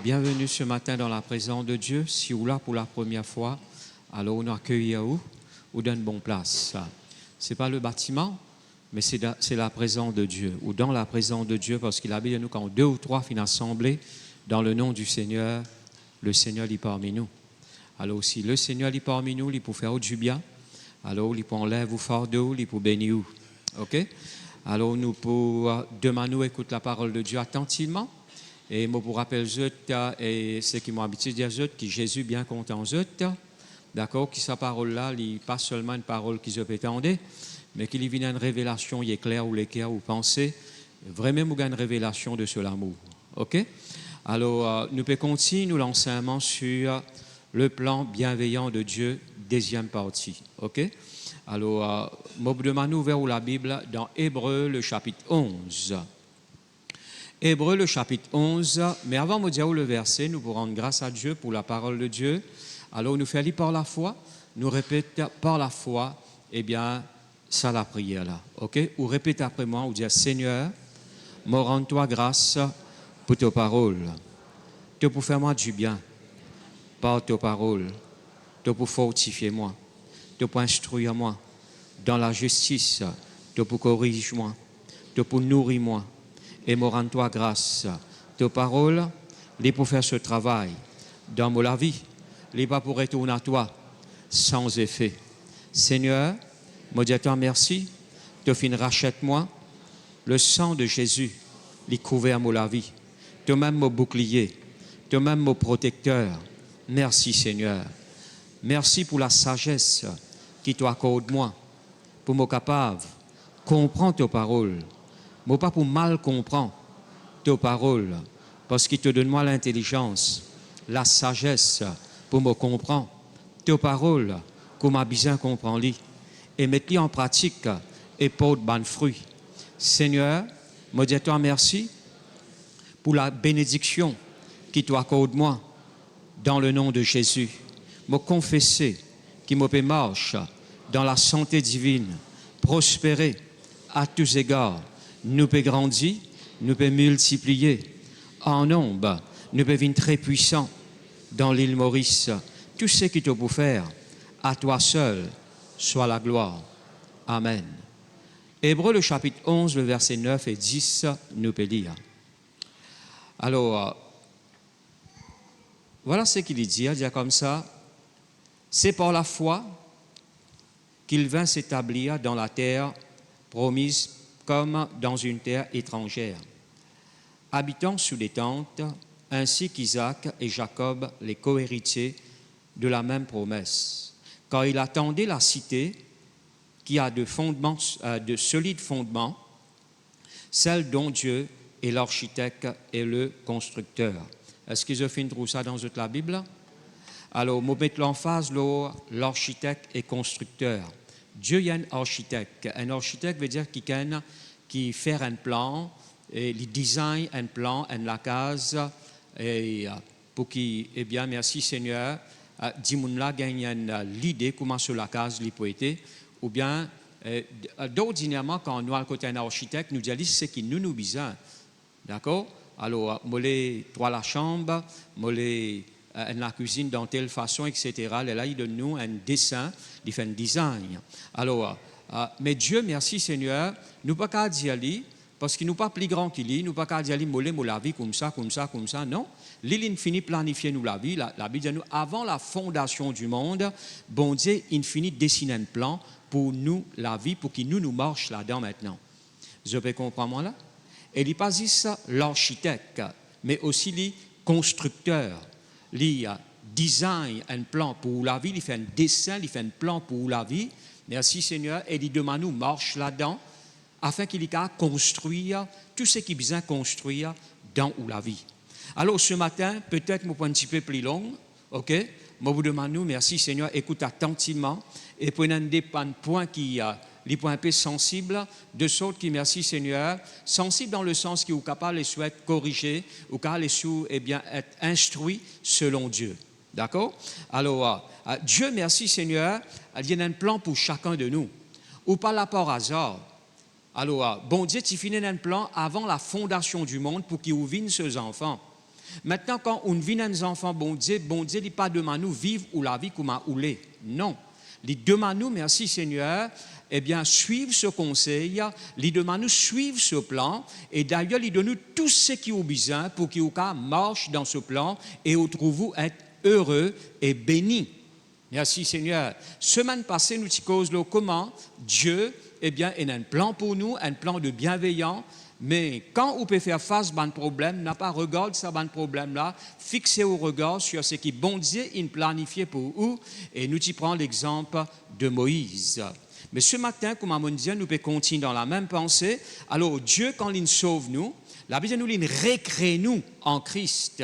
Bienvenue ce matin dans la présence de Dieu. Si vous là pour la première fois, alors on accueille où ou donne bonne place. Ce n'est pas le bâtiment, mais c'est la présence de Dieu. Ou dans la présence de Dieu, parce qu'il habite en nous quand deux ou trois finissent assemblés dans le nom du Seigneur, le Seigneur est parmi nous. Alors si le Seigneur est parmi nous, il peut faire du bien. Alors il peut enlever vous fardeau, il peut bénir. OK? Alors nous pour demain nous écoute la parole de Dieu attentivement. Et moi pour rappeler et ceux qui m'ont habitué de dire que Jésus bien content d'accord, qui sa parole là, il pas seulement une parole qui se peut entendre, mais qu'il vient une révélation, il est clair ou l'éclair ou pensée, vraiment vous une révélation de ce l'amour. OK? Alors nous pouvons continuer l'enseignement sur le plan bienveillant de Dieu, deuxième partie. OK? Alors, je vous demande ouvert la Bible dans Hébreux, le chapitre 11. Hébreux, le chapitre 11. Mais avant de dire le verset, nous pourrons rendre grâce à Dieu pour la parole de Dieu. Alors, nous faisons par la foi, nous répétons par la foi, eh bien, ça la prière là. OK? Ou répétez après moi, ou dire Seigneur, me rends-toi grâce pour tes paroles. Tu pour faire moi du bien par tes paroles. Tu pour fortifier moi. Tu pour instruire moi dans la justice. Tu pour corriger moi. Tu pour nourrir moi. Et me rends-toi grâce. Tes paroles, les pour faire ce travail dans ma vie. Les pas pour retourner à toi sans effet. Seigneur, me dis-toi merci. Tu fin rachète-moi. Le sang de Jésus, il couvert ma vie. Tu même mon bouclier. Tu même mon protecteur. Merci Seigneur. Merci pour la sagesse qui t'accorde moi, pour me capable comprendre tes paroles. Moi pas pour mal comprendre tes paroles, parce qu'il te donne moi l'intelligence, la sagesse pour me comprendre tes paroles, comme m'a besoin comprendre et mettre en pratique et porte bon fruit. Seigneur, me dis-toi merci pour la bénédiction qui t'accorde moi dans le nom de Jésus. Me confesser qui me marche dans la santé divine, prospérer à tous égards, nous peut grandir, nous peut multiplier en nombre, nous peut venir très puissant dans l'île Maurice. Tout ce qui te peut faire, à toi seul, soit la gloire. Amen. Hébreux, le chapitre 11, le verset 9 et 10, nous peut lire. Alors, voilà ce qu'il dit, il dit comme ça. C'est par la foi qu'il vint s'établir dans la terre promise comme dans une terre étrangère, habitant sous des tentes, ainsi qu'Isaac et Jacob, les cohéritiers de la même promesse, car il attendait la cité qui a de solides fondements, celle dont Dieu est l'architecte et le constructeur. Est-ce qu'ils ont fait trouver ça dans toute la Bible? Alors, je vais mettre l'emphase l'architecte et constructeur. Dieu est un architecte. Un architecte veut dire qui fait un plan, et il design un plan, une case, et pour qui, eh bien, merci Seigneur, dis-moi gagne l'idée comment sur la case il peut être, ou bien, d'ordinairement, quand nous avons côté un architecte, nous disons ce qui nous besoin. D'accord? Alors, moi, toi la chambre, moi, la cuisine dans telle façon, etc. Et là, il donne nous un dessin, il fait un design. Alors, mais Dieu, merci Seigneur, nous pas qu'à dire lui, parce qu'il nous pas plus grand qu'il est, nous pas qu'à dire lui, mollet, la vie comme ça, non. L'île finit planifier nous la vie. La Bible dit nous, avant la fondation du monde, bon Dieu, il finit dessiner un plan pour nous, la vie, pour qu'il nous marche là-dedans maintenant. Je peux comprendre moi là? Et il n'est pas juste l'architecte, mais aussi le constructeur. Il design un plan pour la vie, il fait un dessin, il fait un plan pour la vie. Merci Seigneur, et il demande nous marche là-dedans, afin qu'il puisse construire tout ce qu'il a besoin de construire dans la vie. Alors ce matin, peut-être un petit peu plus long, ok? Moi vous demande nous, merci Seigneur, écoute attentivement, et prenez des points qui les points un peu sensibles, de sorte qui, merci Seigneur, sensibles dans le sens qui est capable de souhaite corriger, ou capable de être instruit selon Dieu. D'accord? Alors, Dieu, merci Seigneur, il y a un plan pour chacun de nous, ou pas là par hasard. Alors, bon Dieu, tu finis un plan avant la fondation du monde pour qu'il ouvre ses enfants. Maintenant, quand on vit dans les enfants, bon Dieu, il pas demande nous vivre ou la vie comme à ouler. Non. Il demande nous, merci Seigneur, eh bien, suivre ce conseil, il demande nous suivre ce plan, et d'ailleurs, il donne nous tout ce qui est besoin pour qu'il marche dans ce plan et trouve-vous être heureux et béni. Merci Seigneur. Semaine passée, nous disons comment Dieu, eh bien, a un plan pour nous, un plan de bienveillant. Mais quand on peut faire face à un problème, n'a pas regardé ça, un problème-là, fixé au regard sur ce qui bon Dieu il planifié pour vous. Et nous y prenons l'exemple de Moïse. Mais ce matin, comme on dit, nous pouvons continuer dans la même pensée. Alors Dieu, quand il sauve nous, la Bible nous il récrée nous en Christ.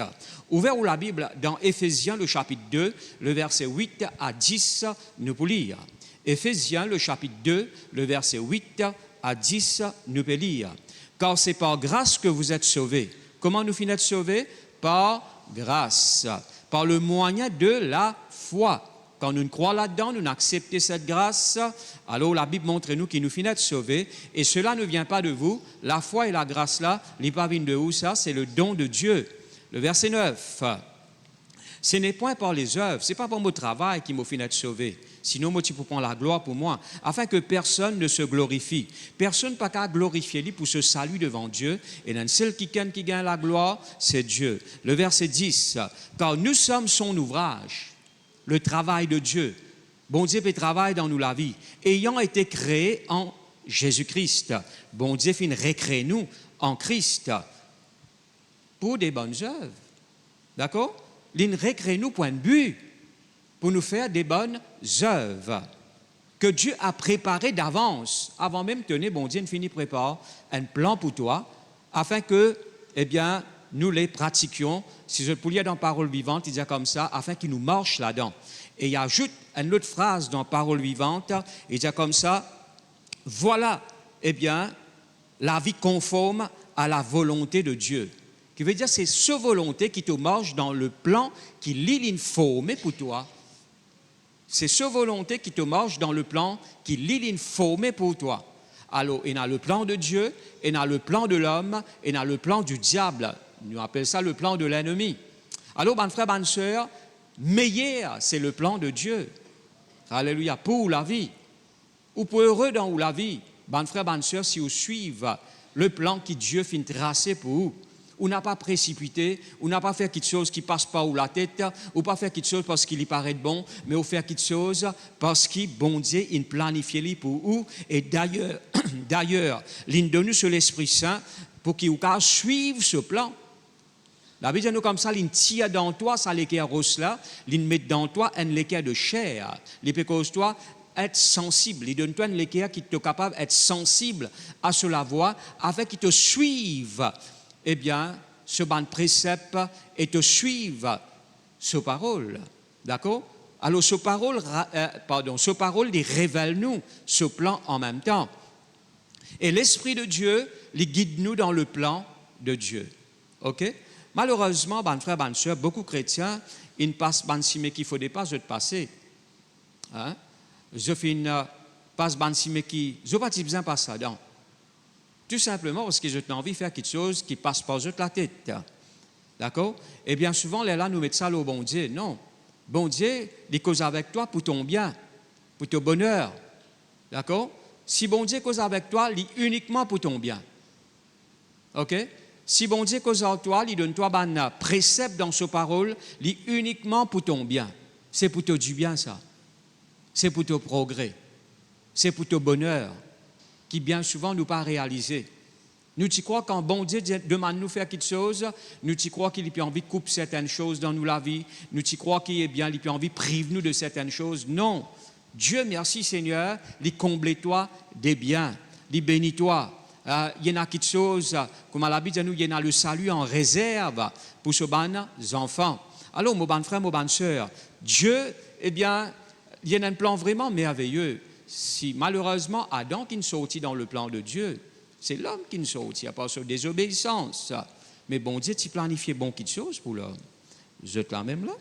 Ouvert la Bible dans Éphésiens, le chapitre 2, le verset 8 à 10, nous pouvons lire. Éphésiens, le chapitre 2, le verset 8 à 10, nous pouvons lire. Car c'est par grâce que vous êtes sauvés. Comment nous finissons sauvés? Par grâce, par le moyen de la foi. Quand nous croyons là-dedans, nous acceptons cette grâce, alors la Bible montre nous qu'il nous finissons sauvés. Et cela ne vient pas de vous. La foi et la grâce là, les pas viennent de où ça? C'est le don de Dieu. Le verset 9. Ce n'est point par les œuvres, ce n'est pas par mon travail qui m'a fait être sauvé. Sinon, moi, tu peux prendre la gloire pour moi, afin que personne ne se glorifie. Personne n'a qu'à glorifier lui pour ce salut devant Dieu. Et le seul qui gagne la gloire, c'est Dieu. Le verset 10. Car nous sommes son ouvrage, le travail de Dieu. Bon Dieu peut travailler dans nous la vie. Ayant été créés en Jésus-Christ. Bon Dieu finit récréer nous en Christ pour des bonnes œuvres. D'accord? Il récrée nous point de but pour nous faire des bonnes œuvres que Dieu a préparées d'avance. Avant même, tenez, bon Dieu, il finit prépare un plan pour toi afin que, eh bien, nous les pratiquions. Si je peux lire dans Parole vivante, il dit comme ça, afin qu'il nous marche là-dedans. Et il ajoute une autre phrase dans Parole vivante, il dit comme ça, voilà, eh bien, la vie conforme à la volonté de Dieu. Qui veut dire c'est ce volonté qui te marche dans le plan qui lit formé pour toi. C'est ce volonté qui te marche dans le plan qui lit formé pour toi. Alors, il y a le plan de Dieu, il y a le plan de l'homme, il y a le plan du diable. Nous appelons ça le plan de l'ennemi. Alors, mon frère, bonne sœur, meilleur, c'est le plan de Dieu. Alléluia, pour la vie. Ou pour heureux dans la vie. Bon frère, bonne sœur, si vous suivez le plan que Dieu finit tracé pour vous. On n'a pas précipité, on n'a pas fait quelque chose qui passe pas ou la tête, ou pas faire quelque chose parce qu'il y paraît bon, mais on fait quelque chose parce que bon Dieu, il planifie pour vous. Et d'ailleurs, il donne sur l'Esprit Saint pour qu'il suive ce plan. La Bible dit nous comme ça, il tire dans toi, ça l'équerre rose là, il met dans toi un l'équerre de chair. Il peut cause toi être sensible. Il donne toi un l'équerre qui te capable d'être sensible à cela voix, afin qu'il te suive. Eh bien, ce ban précepte et te suivre ce parole. D'accord? Alors, ce parole, il révèle nous ce plan en même temps. Et l'Esprit de Dieu, il guide nous dans le plan de Dieu. OK? Malheureusement, ban frère, ban soeur, beaucoup de chrétiens, ils ne passent ban si mais qu'il faut pas je te passer. Hein? Je finis passe ban si mais qui, je pas besoin pas ça donc. Tout simplement parce que je n'ai envie de faire quelque chose qui passe par la tête. D'accord? Et bien souvent, là, nous mettons ça au bon Dieu. Non. Bon Dieu, il cause avec toi pour ton bien, pour ton bonheur. D'accord? Si bon Dieu cause avec toi, il uniquement pour ton bien. OK? Si bon Dieu cause avec toi, il donne toi un précepte dans sa parole, il uniquement pour ton bien. C'est pour ton du bien, ça. C'est pour ton progrès. C'est pour ton bonheur. Qui bien souvent nous pas réalisé. Nous y croyons quand bon Dieu demande nous faire quelque chose, nous y croyons qu'il a envie de couper certaines choses dans nous la vie, nous y croyons qu'il a envie de priver nous de certaines choses. Non, Dieu merci Seigneur, il comble toi des biens, il bénit toi. Il y en a quelque chose, comme à la Bible nous, il y en a le salut en réserve pour ce bon enfants. Alors mon bon frère, mon bonne sœur, Dieu, eh bien, il y a un plan vraiment merveilleux. Si malheureusement Adam qui ne sortit dans le plan de Dieu, c'est l'homme qui ne sortit, à part sur désobéissance. Mais bon Dieu, tu planifies bon quelque chose pour l'homme. Vous êtes là même là?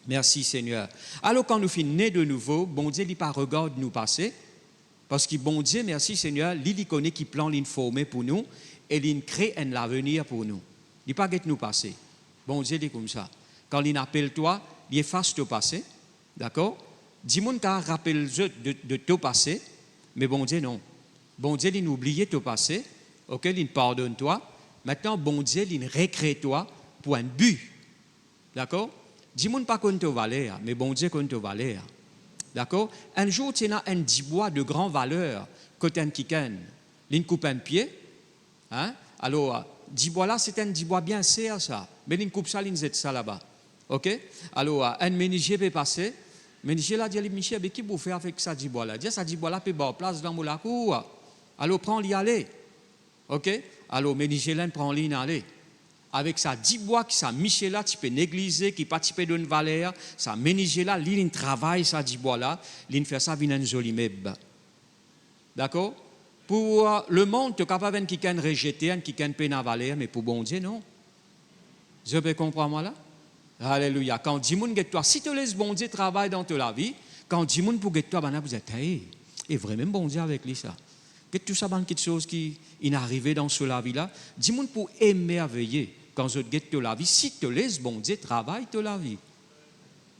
Merci Seigneur. Alors quand nous finissons nés de nouveau, bon Dieu, il pas regarde nous passer, parce que bon Dieu, merci Seigneur, il connaît qui plan l'informer pour nous, et il crée un avenir pour nous. Il pas guette nous passer. Bon Dieu dit comme ça. Quand il appelle toi, il efface ton passé. D'accord? Dis-moi qu'il rappelle de ton passé, mais bon Dieu non. Bon Dieu, il oublie ton passé, ok, il pardonne toi. Maintenant, bon Dieu, il récrée toi pour un but. D'accord? Dis-moi pas qu'on te valeur, mais bon Dieu qu'on te valeur. D'accord? Un jour, tu as un bois de grande valeur, côté un kiken. Il coupe un pied. Hein? Alors, bois là, c'est un bois bien serre, ça. Mais il coupe ça, il jette ça là-bas. OK? Alors, un ménigier peut passer. Ménigier là, dit, Michel, mais qui vous fait avec ça bois là? Dit, ça bois là peut avoir place dans la cour. Alors, prends l'y aller. OK? Alors, ménigier là, prend l'y aller. Avec ça 10 bois qui ça Michel là, tu peux négliger, qui participe d'une valeur, ça méniger là, il travaille ça 10 bois là, il fait ça vient un joli meuble. D'accord? Pour le monde, tu es capable de quelqu'un rejeter, un quelqu'un peine à valeur, mais pour bon Dieu, non. Je peux comprendre moi là? Alléluia. Quand dit moun get toi, si tu laisses bon Dieu travailler dans ta vie, quand dit moun pour get toi, ben vous êtes et vraiment bon Dieu avec lui ça. Que tout ça, quelque chose qui est arrivé dans ce la vie là, dis moun pour émerveiller. Quand je te la vie, si te laisse bon Dieu travaille te la vie.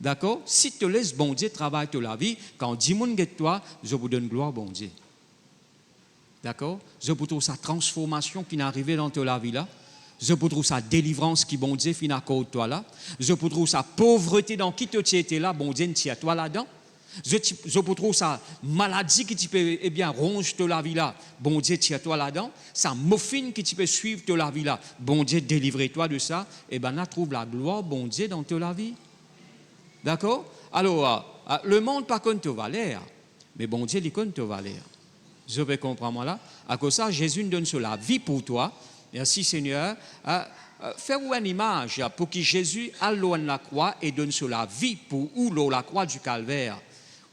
D'accord? Si te laisse bon Dieu travaille te la vie, quand dis moun get toi, je vous donne gloire bon Dieu. D'accord? Je vous trouve sa transformation qui est arrivée dans ta vie là. Je vous trouve sa délivrance qui bon Dieu fin à côté toi là. Je vous trouve sa pauvreté dans qui tu étais là, bon Dieu tient toi là-dedans. Je vous trouve sa maladie qui tu peux, eh bien, ronge de la vie là, bon Dieu, tire-toi là-dedans. Sa morphine qui tu peux suivre de la vie là, bon Dieu, délivre-toi de ça. Eh bien, là, trouve la gloire, bon Dieu, dans ta vie. D'accord? Alors, le monde, par contre, te valeur, mais bon Dieu, il compte te valeur. Je peux comprendre là. À cause de ça, Jésus nous donne sur la vie pour toi. Merci, Seigneur. Fais-vous une image pour que Jésus aille loin de la croix et donne sur la vie pour ou la croix du calvaire.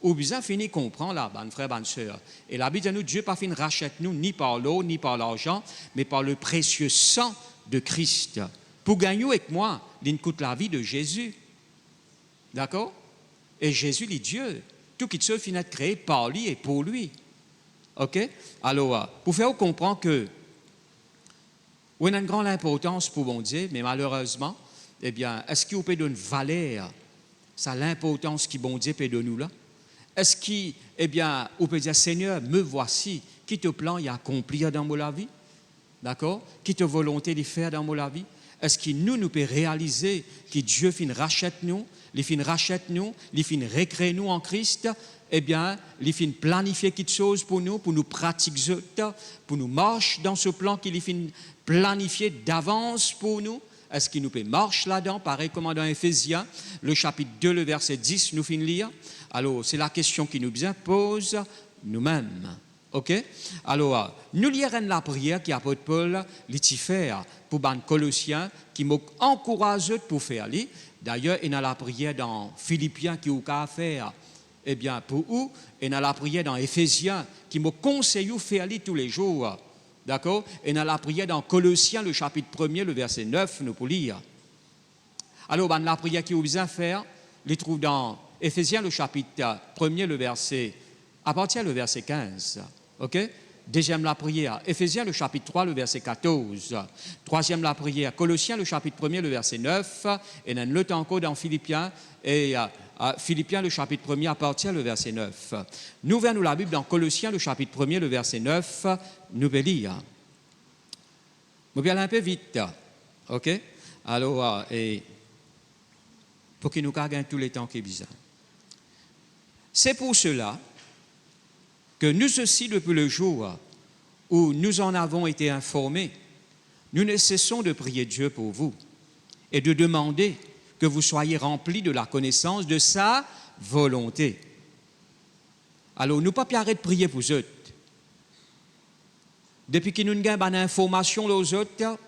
Ou bien fini comprend là, bonne frère, bonne sœur. Et la Bible dit nous, Dieu pas fini rachète nous ni par l'eau, ni par l'argent, mais par le précieux sang de Christ. Pour gagner avec moi, il coûte la vie de Jésus. D'accord? Et Jésus, il est Dieu. Tout qui se finit créé par lui et pour lui. OK? Alors, pour faire comprendre que on a une grande importance pour bon Dieu, mais malheureusement, eh bien, est-ce qu'il peut donner valeur à l'importance qui bon Dieu peut donner nous là? Est-ce qu'il, eh bien, on peut dire, Seigneur, me voici, qui te plan y accomplir dans mon vie? D'accord? Qui te volonté de faire dans mon vie? Est-ce qu'il nous peut réaliser que Dieu fin rachète nous, il fin rachète nous, il fin récrée nous en Christ? Eh bien, il fin planifier quelque chose pour nous pratiquer, pour nous marcher dans ce plan qu'il fin planifié d'avance pour nous. Est-ce qu'il nous peut marcher là-dedans, pareil comme dans Éphésiens, le chapitre 2, le verset 10, nous finissons lire. Alors, c'est la question qui nous pose nous-mêmes. OK? Alors, nous lirons la prière qui apôtre Paul l'y faire pour les Colossiens qui m'encourage pour faire. D'ailleurs, il y a la prière dans Philippiens qui a à faire. Eh bien, pour où? Il y a la prière dans Éphésiens qui me conseille de faire tous les jours. D'accord? Et dans la prière dans Colossiens, le chapitre 1er, le verset 9, nous pouvons lire. Alors, la prière qui vous besoin faire, les trouve dans Éphésiens, le chapitre 1er, le verset, à partir du verset 15. OK? Deuxième la prière, Éphésiens, le chapitre 3, le verset 14. Troisième la prière, Colossiens, le chapitre 1er, le verset 9. Et dans le temps encore dans Philippiens, et Philippiens, le chapitre 1er, à partir du verset 9. Nous verrons la Bible dans Colossiens, le chapitre 1er, le verset 9. Nous allons lire. Je vais aller un peu vite. OK? Alors, et pour qu'il nous gagne tous les temps qui est bizarre. C'est pour cela que nous aussi, depuis le jour où nous en avons été informés, nous ne cessons de prier Dieu pour vous et de demander que vous soyez remplis de la connaissance de sa volonté. Alors, nous ne pouvons pas arrêter de prier pour eux. Depuis que nous avons une information aux autres,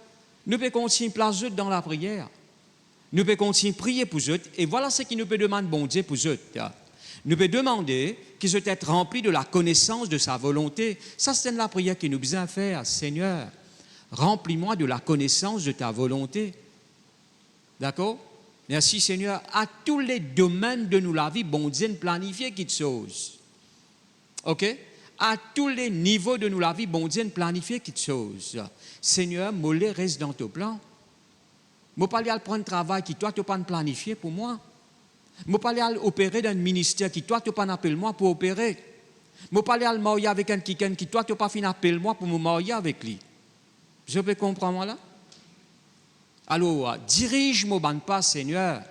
nous pouvons continuer place dans la prière. Nous pouvons continuer à prier pour eux. Et voilà ce qui nous peut demander, bon Dieu, pour eux. Nous pouvons demander qu'ils soient être remplis de la connaissance de sa volonté. Ça, c'est la prière que nous besoin faire. Seigneur, remplis-moi de la connaissance de ta volonté. D'accord? Merci, Seigneur. À tous les domaines de nous la vie, bon Dieu, planifier quelque chose. OK? À tous les niveaux de nous la vie, bon Dieu, planifier quelque chose. Seigneur, mollet reste dans ton plan. Je pas aller prendre un travail qui toi, tu n'as pas planifié pour moi. Je pas aller opérer dans un ministère qui toi, tu n'as pas appelé moi pour opérer. Je pas aller marier avec un qui toi, tu n'as pas fini appelé moi pour me marier avec lui. Je peux comprendre là? Alors, dirige-moi pas, Seigneur.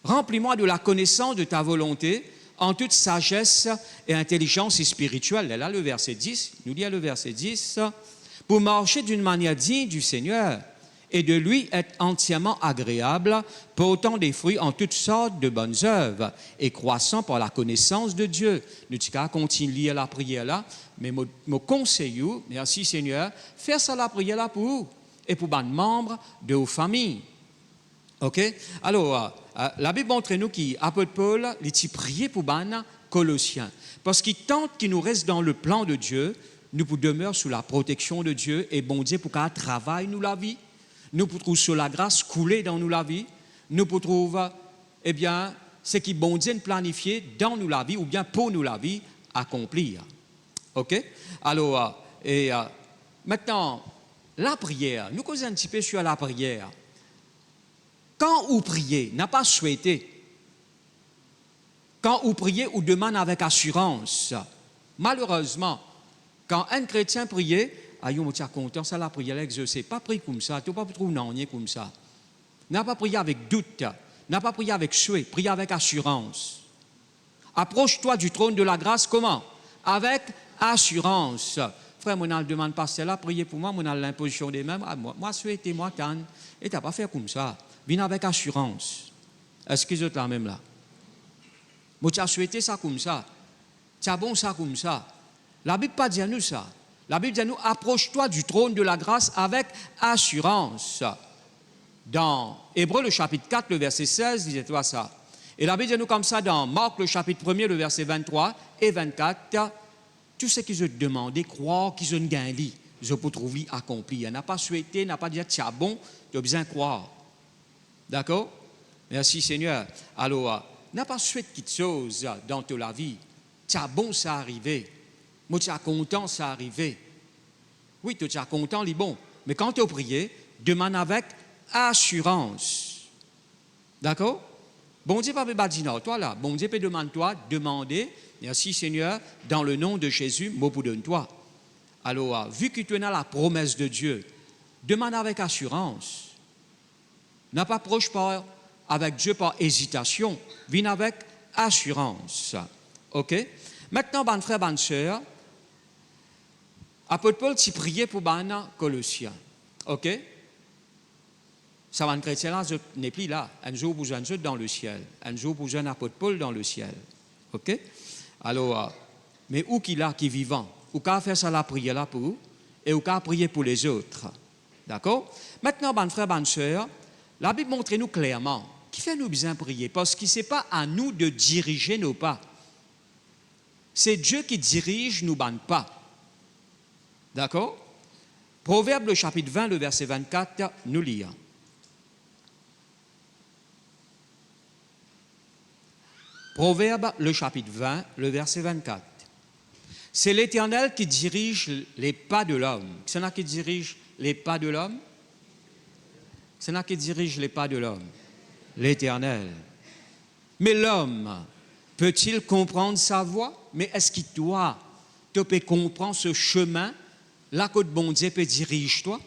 Remplis-moi de la connaissance de ta volonté en toute sagesse et intelligence spirituelle. Et là, le verset 10, nous dit le verset 10, pour marcher d'une manière digne du Seigneur et de lui être entièrement agréable, portant des fruits en toutes sortes de bonnes œuvres et croissant par la connaissance de Dieu. Nous allons continuer la prière là, mais je conseille, merci Seigneur, faire ça la prière là pour vous et pour les membres de vos familles. OK? Alors, la Bible montre nous qu'apôtre Paul, il a prié pour les Colossiens. Parce qu'il tente qu'il nous reste dans le plan de Dieu, nous pour demeurer sous la protection de Dieu et bon Dieu pour qu'il travaille nous la vie. Nous pour trouver sur la grâce couler dans nous la vie. Nous pour trouver, eh bien, ce qui bon Dieu planifié dans nous la vie ou bien pour nous la vie accomplir. OK? Alors, maintenant, la prière, nous causons un petit peu sur la prière. Quand vous priez, n'a pas souhaité. Quand vous priez, vous demandez avec assurance. Malheureusement, quand un chrétien priait, on est content, ça la prière exaucée. Pas prier comme ça, tu n'as pas trouvé non comme ça. N'a pas prié avec doute, n'a pas prié avec souhait, prier avec assurance. Approche-toi du trône de la grâce, comment? Avec assurance. Frère, moi, ne demande pas cela, priez pour moi, moi, l'imposition des mains. Moi, souhaitez, moi, canne. Et tu n'as pas fait comme ça. Viens avec assurance. Est-ce que vous êtes là même là? Moi, tu as souhaité ça comme ça. Tu as bon ça comme ça. La Bible pas dit à nous ça. La Bible dit à nous, approche-toi du trône de la grâce avec assurance. Dans Hébreux, le chapitre 4, le verset 16, disait-toi ça. Et la Bible dit à nous comme ça dans Marc, le chapitre 1er, le verset 23 et 24, tout ce qu'ils ont demandé, croire qu'ils ont gagné, ils ont pour trouver accompli. Il n'a pas souhaité, n'a pas dit, tiens bon, tu as besoin de croire. D'accord? Merci Seigneur. Alors, n'a pas souhaité quelque chose dans ta vie. Tiens bon, ça arrivé. Moi, tu es content, ça arrivé. Oui, tu es content, il est bon. Mais quand tu as prié, demande avec assurance. D'accord? Bon Dieu, pas dire non, toi là. Bon Dieu, peut demander, merci Seigneur, dans le nom de Jésus, moi pour donne-toi. Alors, vu que tu as la promesse de Dieu, demande avec assurance. N'a pas proche pas avec Dieu par hésitation, viens avec assurance. OK? Maintenant, bonne frère, bonne sœur, apôtre Paul s'y priait pour les Colossiens. OK? Ça va, un chrétien là, n'est plus là. Un jour, vous êtes dans le ciel. Un jour, vous êtes apôtre Paul dans le ciel. OK? Alors, mais où qu'il a qui est vivant, où qu'à faire ça la prière là pour vous, et où qu'à prier pour les autres. D'accord? Maintenant, bonne frère, bonne sœur, la Bible montre nous clairement qui fait nous bien prier, parce que ce n'est pas à nous de diriger nos pas. C'est Dieu qui dirige nos pas. D'accord? Proverbe, le chapitre 20, le verset 24, nous lisons. Proverbe, le chapitre 20, le verset 24. C'est l'Éternel qui dirige les pas de l'homme. C'est là qui dirige les pas de l'homme? C'est là qui dirige les pas de l'homme. L'Éternel. Mais l'homme, peut-il comprendre sa voie? Mais est-ce que toi, tu peux comprendre ce chemin là que bon Dieu peut diriger toi?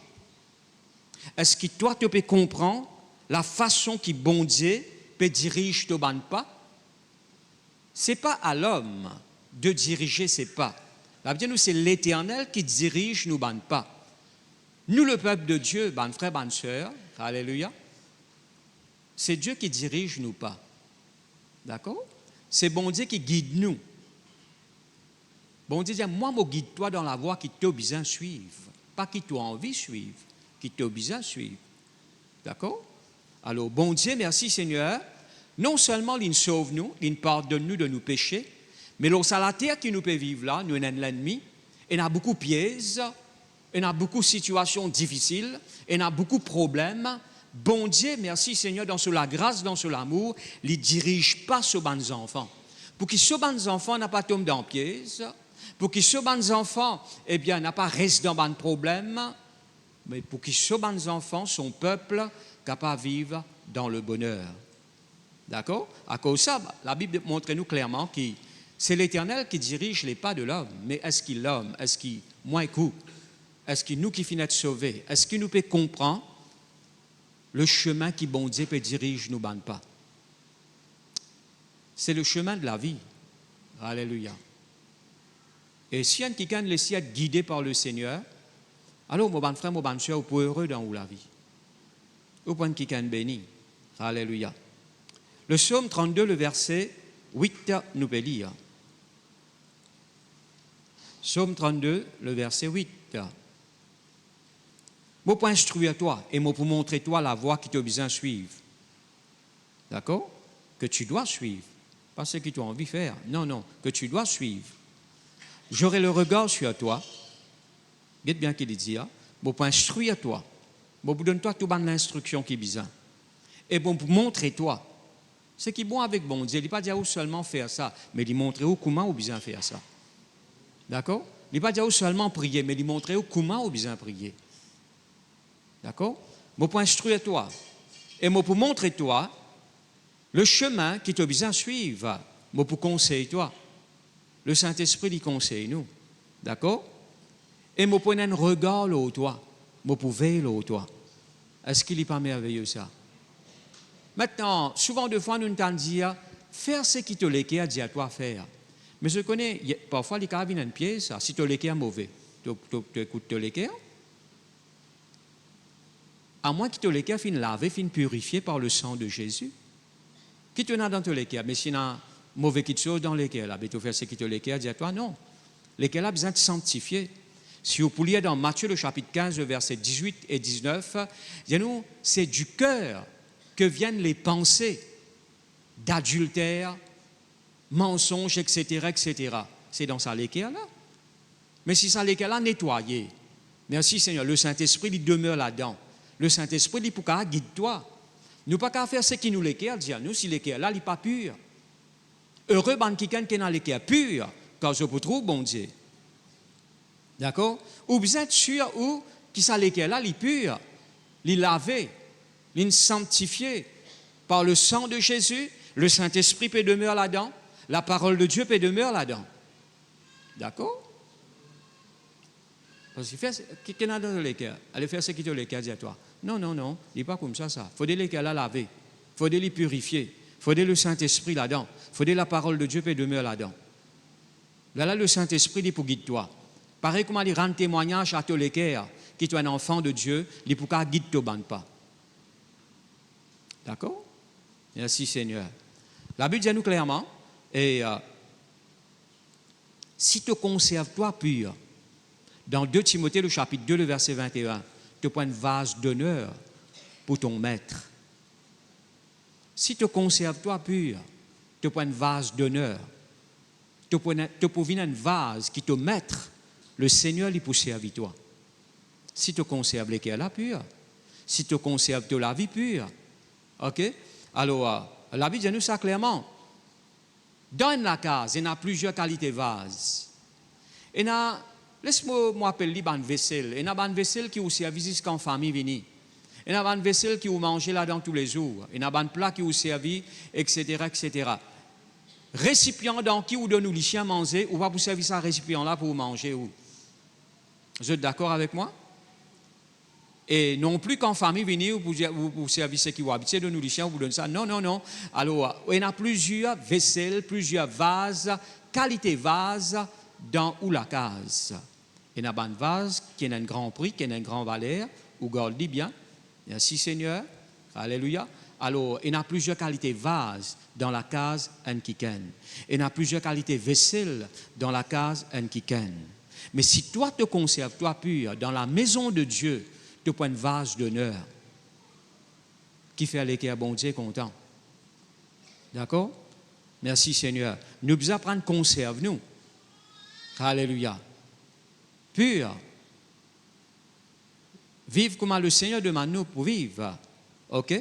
Est-ce que toi, tu peux comprendre la façon que bon Dieu peut diriger ton pas? Ce n'est pas à l'homme de diriger ses pas. La Bible nous, c'est l'Éternel qui dirige nos pas. Nous, le peuple de Dieu, bonne frère, bonne sœur, alléluia, c'est Dieu qui dirige nos pas. D'accord? C'est bon Dieu qui guide nous. Bon Dieu dit, moi, je guide toi dans la voie qui t'a besoin de suivre. Pas qui t'a envie de suivre, qui t'a besoin de suivre. D'accord? Alors, bon Dieu, merci Seigneur. Non seulement il sauve nous, il pardonne nous de nos péchés, mais lorsqu'à la terre qui nous peut vivre là, nous avons l'ennemi, il y a beaucoup de pièges, il y a beaucoup de situations difficiles, il y a beaucoup de problèmes. Bon Dieu, merci Seigneur, dans la grâce, dans l'amour, il ne dirige pas ces bons enfants. Pour que ces bons enfants n'aient pas tombé dans le piège, pour que ces bons enfants, eh bien, n'aient pas resté dans les problèmes, mais pour qu'ils soient des enfants, son peuple, capable de vivre dans le bonheur. D'accord? À cause de ça, la Bible montre nous clairement que c'est l'Éternel qui dirige les pas de l'homme. Mais est-ce qu'il l'homme? Est-ce qu'il moins coup? Est-ce qu'il nous qui finit de sauver? Est-ce qu'il nous peut comprendre le chemin qui bon Dieu peut diriger nous ban pas? C'est le chemin de la vie. Alléluia. Et si un qui can laisser être guidé par le Seigneur, alors mon bon frère, mon bonne soeur, vous pouvez heureux dans la vie. Au point qui can béni. Alléluia. Le psaume 32, le verset 8, nous peut lire. Psaume 32, le verset 8. Moi pour instruire toi et moi pour montrer toi la voie qui t'a besoin de suivre. D'accord? Que tu dois suivre. Pas ce que tu as envie de faire. Non, non, que tu dois suivre. J'aurai le regard sur toi. Dites bien qu'il dit, moi pour instruire toi. Moi pour donner toi toute l'instruction qui est besoin. Et bon pour montrer toi. Ce qui est bon avec bon Dieu, il ne dit pas dire où seulement faire ça, mais il montrer où comment on besoin faire ça. D'accord? Il ne dit pas dire où seulement prier, mais il montrer où comment on besoin prier. D'accord? Moi pour instruire toi. Et moi pour montrer toi le chemin qui t'a besoin de suivre. Moi pour conseiller toi. Le Saint-Esprit lui conseille nous. D'accord? Et moi pour un regard là toi. Moi pour veiller là toi. Est-ce qu'il n'est pas merveilleux ça? Maintenant, souvent de fois nous entendons dire faire ce qui te l'équer à dire à toi faire. Mais je connais, parfois les cas viennent une pièce, si te l'équer est mauvais, tu écoutes te l'équer. À moins que te l'équer fin lavé, fin purifié par le sang de Jésus. Qui te n'a dans te l'équer, mais si un mauvais quelque chose dans l'équer, là, tu fais ce qui te l'équer à dire à toi non. L'équer a besoin de sanctifier. Si vous pouliez dans Matthieu le chapitre 15, versets 18 et 19, c'est du cœur que viennent les pensées d'adultère, mensonges, etc., etc. C'est dans ça l'équerre là. Mais si ça l'équerre là nettoyé, merci Seigneur, le Saint-Esprit il demeure là-dedans. Le Saint-Esprit il pour qu'à guide-toi. Nous pas qu'à faire ce qui nous l'équerre, dire nous si l'équerre là il n'est pas pur. Heureux ban quelqu'un qui est dans l'équerre pur, car je peux trouver bon Dieu. D'accord? Ou vous êtes sûr ou qui ça l'équerre là il est pur, il est lavé. Sanctifié par le sang de Jésus, le Saint-Esprit peut demeurer là-dedans, la parole de Dieu peut demeurer là-dedans. D'accord? Parce que quelqu'un a dans l'équerre, allez faire ce qui te l'équerre, dis à toi. Non, non, non, il n'est pas comme ça. Il faut l'équerre là laver, il faut les purifier, il faut le Saint-Esprit là-dedans, il faut la parole de Dieu peut demeurer là-dedans. Là, le Saint-Esprit dit pour guider toi. Pareil comme il rend témoignage à te l'équerre, qui est un enfant de Dieu, il pour qu'à guide te bande pas. D'accord? Merci Seigneur. La Bible dit nous clairement, et si tu conserves toi pur, dans 2 Timothée, le chapitre 2, le verset 21, tu prends une vase d'honneur pour ton maître. Si tu conserves toi pur, tu prends une vase d'honneur. Tu prends une vase qui te maître, le Seigneur lui pour servir toi. Si tu conserves l'équerre là pur, si tu conserves la vie pure, ok? Alors, la Bible dit nous ça clairement. Dans la case, il y a plusieurs qualités de vases. Il y a, laisse-moi appeler les bonnes vaisselles. Il y a une vaisselle qui vous servit jusqu'en famille venue. Il y a une vaisselle qui vous mangez là-dedans tous les jours. Il y a un plat qui vous servit, etc., etc. Récipient dans qui vous donne les chiens manger, ou va vous servir ça récipient là pour vous manger. Vous êtes d'accord avec moi? Et non plus qu'en famille, vous servissez qui vous habitez de nous les chiens, vous donnez ça. Non, non, non. Alors, il y a plusieurs vaisselles, plusieurs vases, qualité vases dans ou la case. Il y a un vase qui a un grand prix, qui a un grand valeur, ou garde bien. Merci Seigneur. Alléluia. Alors, il y a plusieurs qualités vases dans la case en kiken. Il y a plusieurs qualités vaisselles dans la case en kiken. Mais si toi te conserves, toi pur, dans la maison de Dieu, tu prends une vase d'honneur qui fait l'équerre bon Dieu content. D'accord? Merci Seigneur. Nous devons apprendre conserve nous. Alléluia. Pur. Vivre comme le Seigneur demande nous pour vivre. OK?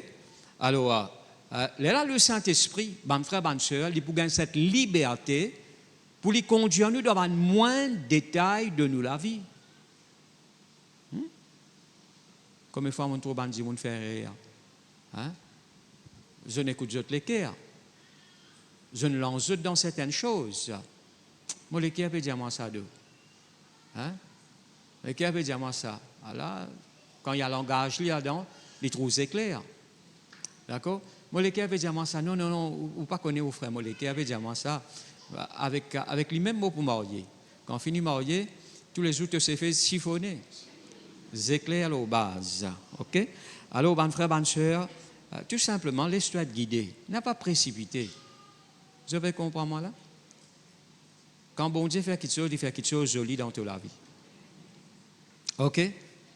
Alors, là, le Saint-Esprit, mon frère, bonne soeur, il pour gagner cette liberté pour lui conduire nous dans moins de détails de nous la vie. Comme une fois, on trouve bandit, on fait rire. Hein? Je n'écoute pas les cœurs. Je ne lance dans certaines choses. Moi, les cœurs peuvent dire moi ça d'eux. Hein? Les cœurs peuvent dire moi ça. Alors, quand il y a langage là-dedans, les trous c'est clair. D'accord? Moi, les cœurs peuvent dire moi ça. Non, non, non, ou pas connaître vos frères. Moi, les cœurs peuvent dire moi ça. Avec les mêmes mots pour marier. Quand on finit marier, tous les autres se fait siphonner. C'est clair aux bases. OK? Alors, bon frère, bonne soeur, tout simplement, laisse-toi être guidé. N'a pas précipité. Vous avez compris moi là? Quand bon Dieu fait quelque chose, il fait quelque chose de joli dans toute la vie. OK?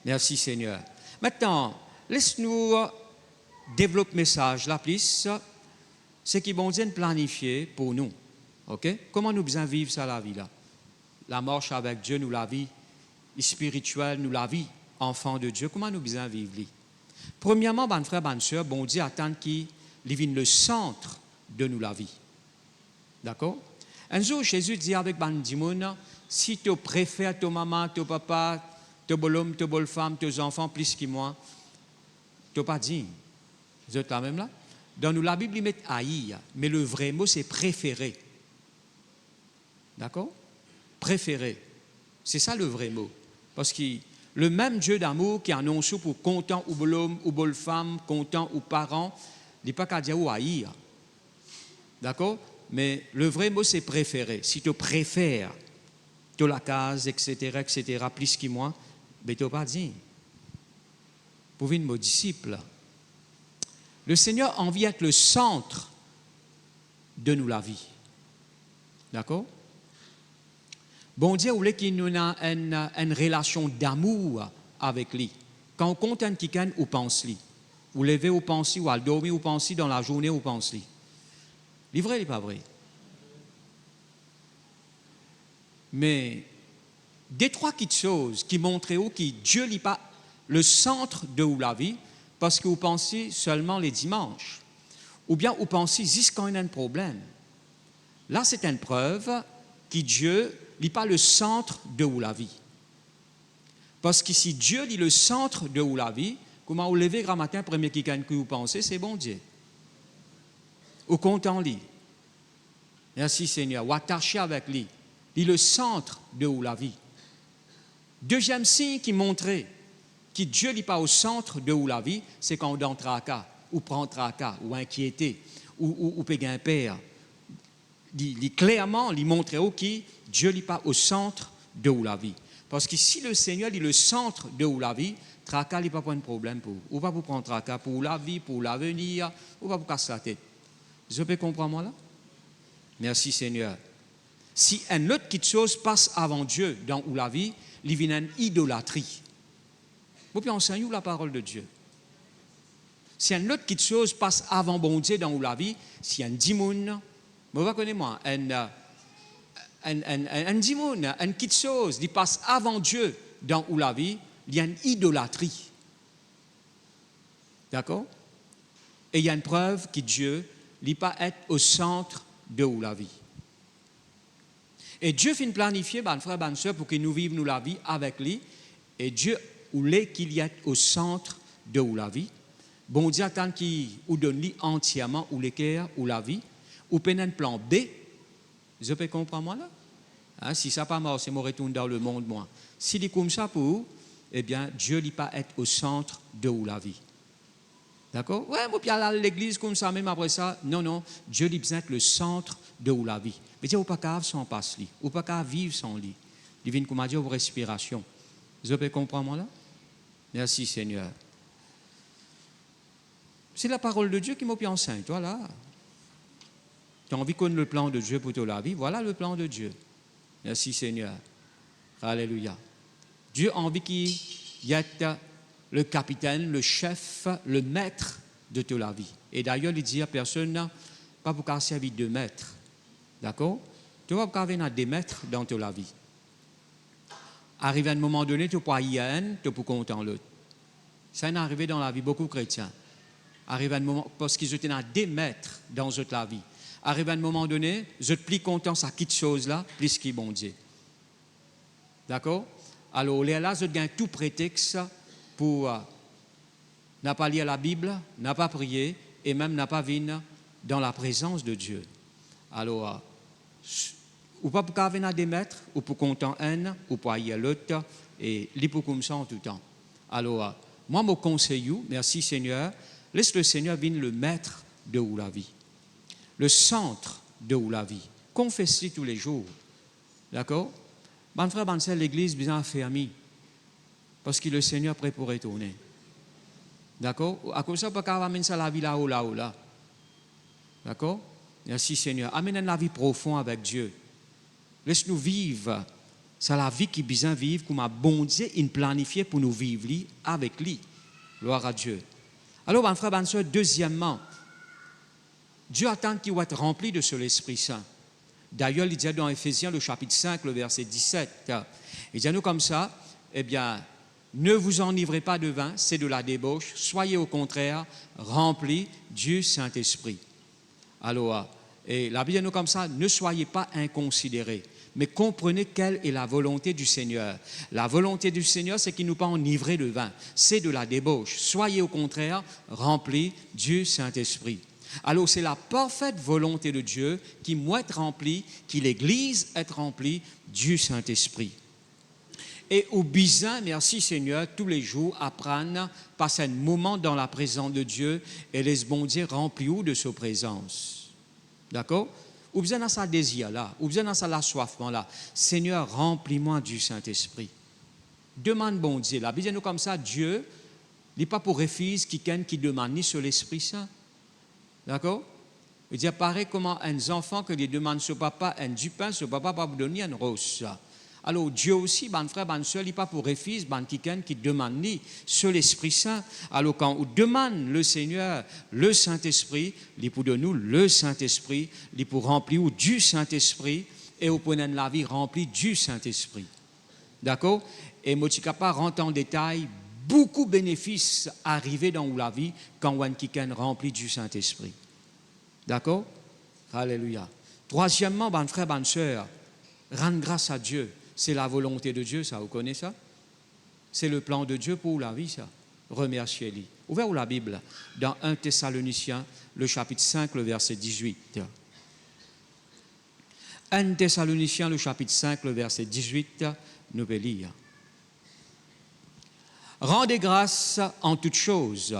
Merci Seigneur. Maintenant, laisse-nous développer le message là, plus. C'est qui bon Dieu planifié pour nous. OK? Comment nous besoin vivre ça la vie là? La marche avec Dieu, nous la vie spirituelle, nous la vie enfant de Dieu. Comment nous besoin vivre lui? Premièrement, bon frère, bonne soeur, bon Dieu attend qu'il vienne le centre de nous la vie. D'accord? Un jour, Jésus dit avec Bandimoun, si tu préfères ton maman, ton papa, ton bel homme, ton belle femme, tes enfants plus que moi, tu n'as pas dit. Vous êtes là même là? Dans nous, la Bible, il met haïr, mais le vrai mot, c'est préférer. D'accord? Préférer. C'est ça le vrai mot. Parce que le même Dieu d'amour qui annonce pour content ou bel homme ou belle femme, content ou parent, il n'est pas qu'à dire ou haïr. D'accord? Mais le vrai mot, c'est préférer. Si tu préfères, tu la case, etc., plus que moi, mais tu n'as pas dit. Pour une mon disciple, le Seigneur a envie d'être le centre de nous la vie. D'accord? Bon Dieu voulait qu'il nous ait une relation d'amour avec lui. Quand on compte un quelqu'un, on pense lui. Ou lever, ou penser, ou à dormir, ou penser dans la journée, ou pense lui. C'est vrai, il n'est pas vrai. Mais des trois petites choses qui montrent que Dieu n'est pas le centre de la vie, parce que vous pensez seulement les dimanches, ou bien vous pensez juste quand il y a un problème. Là, c'est une preuve que Dieu n'est pas le centre de la vie. Parce que si Dieu est le centre de la vie, comment vous levez grand matin, premier quelqu'un que vous pensez, c'est bon Dieu. Ou content lui. Merci Seigneur. Ou attaché avec lui. Il est le centre de la vie. Deuxième signe qui montrait que Dieu n'est pas au centre de la vie, c'est quand on donne tracas, ou prend tracas, ou inquiété, ou paye un père. Clairement, il montrait que Dieu n'est pas au centre de la vie. Parce que si le Seigneur est le centre de la vie, tracas n'est pas un problème pour vous. Ou pas pour prendre tracas pour la vie, pour l'avenir, ou pas pour casser la tête. Vous pouvez comprendre moi là? Merci Seigneur. Si une autre petite chose passe avant Dieu dans la vie, il vient une idolâtrie. Vous pouvez enseigner la parole de Dieu. Si une autre petite chose passe avant bon Dieu dans la vie, si un dimoun, vous connaissez moi, un dimoun, une petite chose qui passe avant Dieu dans la vie, il y a une idolâtrie. D'accord? Et il y a une preuve que Dieu n'est pas être au centre de la vie. Et Dieu finit planifier, ben frère, ben soeur, pour que nous vivions la vie avec lui. Et Dieu voulait qu'il y ait au centre de la vie. Bon Dieu attend qu'il nous donne lui entièrement ou l'équerre ou la vie. Ou peut un plan B. Vous pouvez comprendre moi là? Hein, si ça n'a pas marché, je retourne dans le monde moi. S'il est comme ça pour vous, eh bien Dieu n'est pas être au centre de la vie. D'accord? Ouais, moi, puis à l'église comme ça, même après ça. Non, non, Dieu est besoin d'être le centre de la vie. Mais Dieu, on ne peut pas vivre sans passe-lit. On ne peut pas vivre sans lit. Il vient comme Dieu, respiration. Vous pouvez comprendre moi là? Merci Seigneur. C'est la parole de Dieu qui m'a enseigné. Voilà. Tu as envie de connaître le plan de Dieu pour ta vie? Voilà le plan de Dieu. Merci Seigneur. Alléluia. Dieu a envie qu'il y ait le capitaine, le chef, le maître de toute la vie. Et d'ailleurs, il dit à personne, pas pour qu'à servir de maître. D'accord? Tu vas pas avoir des maîtres dans toute la vie. Arrivé à un moment donné, tu peux y aller, tu peux content l'autre. Ça est arrivé dans la vie beaucoup de chrétiens. Arrivé à un moment, parce qu'ils étaient des maîtres dans toute la vie. Arrivé à un moment donné, je suis plus content ça quitte chose là, plus qu'il bon Dieu. D'accord? Alors là, je gagne tout prétexte pour n'a pas lu la Bible, n'a pas prié et même n'a pas vu dans la présence de Dieu. Alors, ou pas pour venir des maîtres, ou pour compter un, ou pour y aller l'autre, et l'hypo comme ça en tout temps. Alors, moi, mon conseil, merci Seigneur, laisse le Seigneur venir le maître de où la vie, le centre de où la vie. Confesse-le tous les jours. D'accord? Mon frère, mon sœur, l'église bien fermée, parce que le Seigneur prêt pour retourner. D'accord? À cause de ça, pas amener ça la vie là-haut, là. D'accord? Merci Seigneur. Amène la vie profonde avec Dieu. Laisse-nous vivre. C'est la vie qui besoin vivre comme un bon Dieu, il planifié pour nous vivre avec lui. Gloire à Dieu. Alors, mon frère, mon soeur, deuxièmement, Dieu attend qu'il va être rempli de ce l'Esprit Saint. D'ailleurs, il dit dans Éphésiens, le chapitre 5, le verset 17, il dit à nous comme ça, eh bien, ne vous enivrez pas de vin, c'est de la débauche, soyez au contraire remplis du Saint-Esprit. Alors, et la Bible dit nous comme ça, ne soyez pas inconsidérés, mais comprenez quelle est la volonté du Seigneur. La volonté du Seigneur, c'est qu'il ne nous pas enivrer de vin, c'est de la débauche. Soyez au contraire remplis du Saint-Esprit. Alors, c'est la parfaite volonté de Dieu qui doit être remplie, qui l'Église est remplie du Saint-Esprit. Et au besoin, merci Seigneur, tous les jours, apprendre, passer un moment dans la présence de Dieu et laisse bon Dieu remplir de sa présence. D'accord? Ou besoin de sa désir là, ou besoin de sa assoiffement là. Seigneur, remplis-moi du Saint-Esprit. Demande bon Dieu. La Bible dit nous comme ça, Dieu n'est pas pour refuser qui demande ni sur l'Esprit Saint. D'accord? Il dit, pareil comment un enfant que lui demande ce papa un du pain, ce papa va vous donner un rose. Alors Dieu aussi, mon frère, mon soeur, il n'est pas pour refuser quelqu'un qui demande ni sur l'Esprit Saint. Alors quand on demande le Seigneur, le Saint-Esprit, il est pour de nous le Saint-Esprit, il est pour remplir du Saint-Esprit et au point de la vie remplie du Saint-Esprit. D'accord? Et moi, je ne peux pas rentrer en détail, beaucoup de bénéfices arrivés dans la vie quand on est quelqu'un rempli du Saint-Esprit. D'accord? Alléluia. Troisièmement, mon frère, bonne sœur, rendre grâce à Dieu. C'est la volonté de Dieu, ça, vous connaissez ça? C'est le plan de Dieu pour la vie, ça. Remerciez-lui. Ouvrez la Bible dans 1 Thessaloniciens, le chapitre 5, le verset 18. 1 Thessaloniciens, le chapitre 5, le verset 18, nous pouvons lire. Rendez grâce en toutes choses,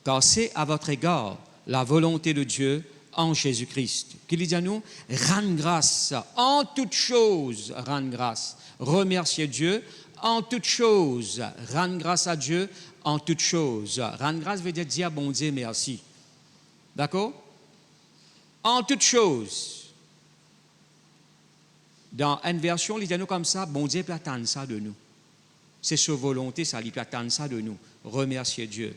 car c'est à votre égard la volonté de Dieu en Jésus-Christ. Qu'il dit à nous, rendre grâce en toutes choses, rendre grâce. Remercier Dieu en toutes choses, rendre grâce à Dieu en toutes choses. Rendre grâce veut dire bon Dieu merci. D'accord? En toutes choses. Dans une version, il dit à nous comme ça, bon Dieu peut attendre ça de nous. C'est sa volonté, ça lui peut attendre ça de nous. Remercier Dieu.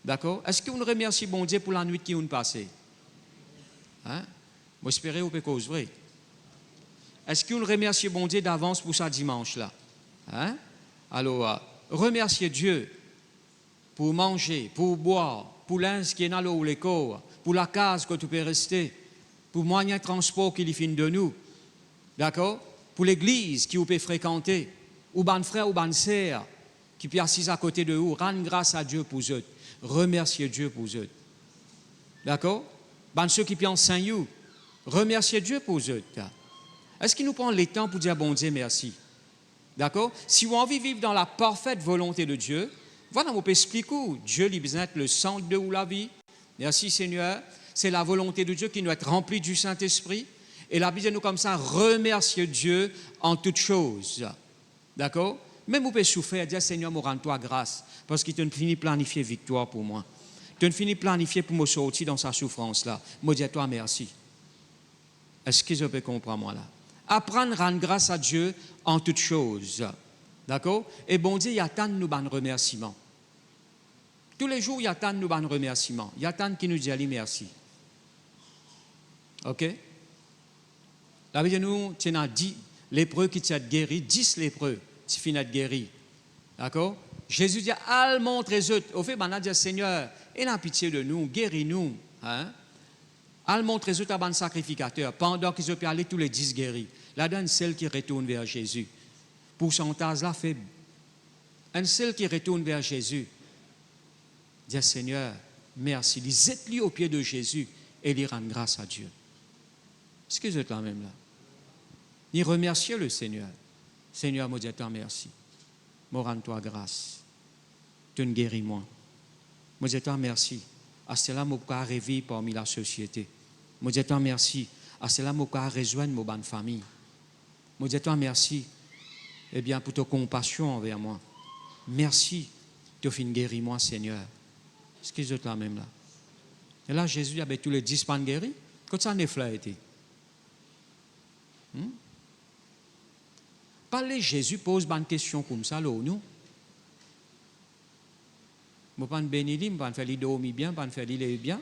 D'accord? Est-ce qu'on remercie bon Dieu pour la nuit qui nous passée? Hein? Moi, j'espère que vous pouvez cause vrai. Est-ce qu'on remercie bon Dieu d'avance pour ce dimanche-là? Hein? Alors, remercier Dieu pour manger, pour boire, pour l'instant qui est dans l'eau les corps, pour la case que tu peux rester, pour le moyen de transport qui finit de nous. D'accord? Pour l'église qui vous peut fréquenter, ou ban frère ou ban sœur qui peut assis à côté de vous, rendre grâce à Dieu pour eux. Remercier Dieu pour eux. D'accord? Ben, ceux qui enseignent, remercier Dieu pour eux. Est-ce qu'il nous prend le temps pour dire bon Dieu merci? D'accord? Si vous avez envie de vivre dans la parfaite volonté de Dieu, voilà, on peut expliquer. Dieu lui besoin d'être le centre de la vie. Merci Seigneur. C'est la volonté de Dieu qui doit être remplie du Saint-Esprit. Et la Bible dit nous comme ça, remercier Dieu en toutes choses. D'accord? Même vous pouvez souffrir et dire Seigneur, me rends-toi grâce. Parce qu'il t'a fini planifier victoire pour moi. Tu as fini planifier pour me sortir dans sa souffrance-là. Me dire toi merci. Est-ce que je peux comprendre moi là? Apprendre à rendre grâce à Dieu en toutes choses. D'accord? Et bon Dieu, il attend nous ban remerciements. Tous les jours, il attend nous ban remerciements. Il attend qu'il nous dise merci. OK? La Bible nous, tu as 10 lépreux qui t'ont guéri, 10 lépreux qui finissent guéris. D'accord? Jésus dit, al montrez-eux. Au fait, on a dit, Seigneur, aie pitié de nous, guéris-nous. Hein? Al montrez-eux à ban sacrificateur, pendant qu'ils ont pu aller tous les 10 guéris. Là, donne celle qui retourne vers Jésus. Pourcentage là faible. Un seul qui retourne vers Jésus. Dire Seigneur, merci. Ils étaient au pied de Jésus et ils rendent grâce à Dieu. Est-ce que vous êtes là même là? Ils remerciaient le Seigneur. Seigneur, moi dis toi merci. Moi rends-toi grâce. Tu me guéris moi. Moi dis toi merci. À cela, moi peux rêver parmi la société. Moi dis toi merci. À cela, moi peux rejoindre ma bonne famille. Moi dis toi merci. Eh bien, pour ta compassion envers moi. Merci. Tu as guéri moi, Seigneur. Est-ce que vous êtes là même là? Et là, Jésus avait tous les 10 pannes guéris. Quand ça n'est pas été. Parler Jésus pose une question comme ça, là, nous. Je ne peux pas bénir, je ne peux pas faire l'idée bien, je ne peux pas faire l'idée bien.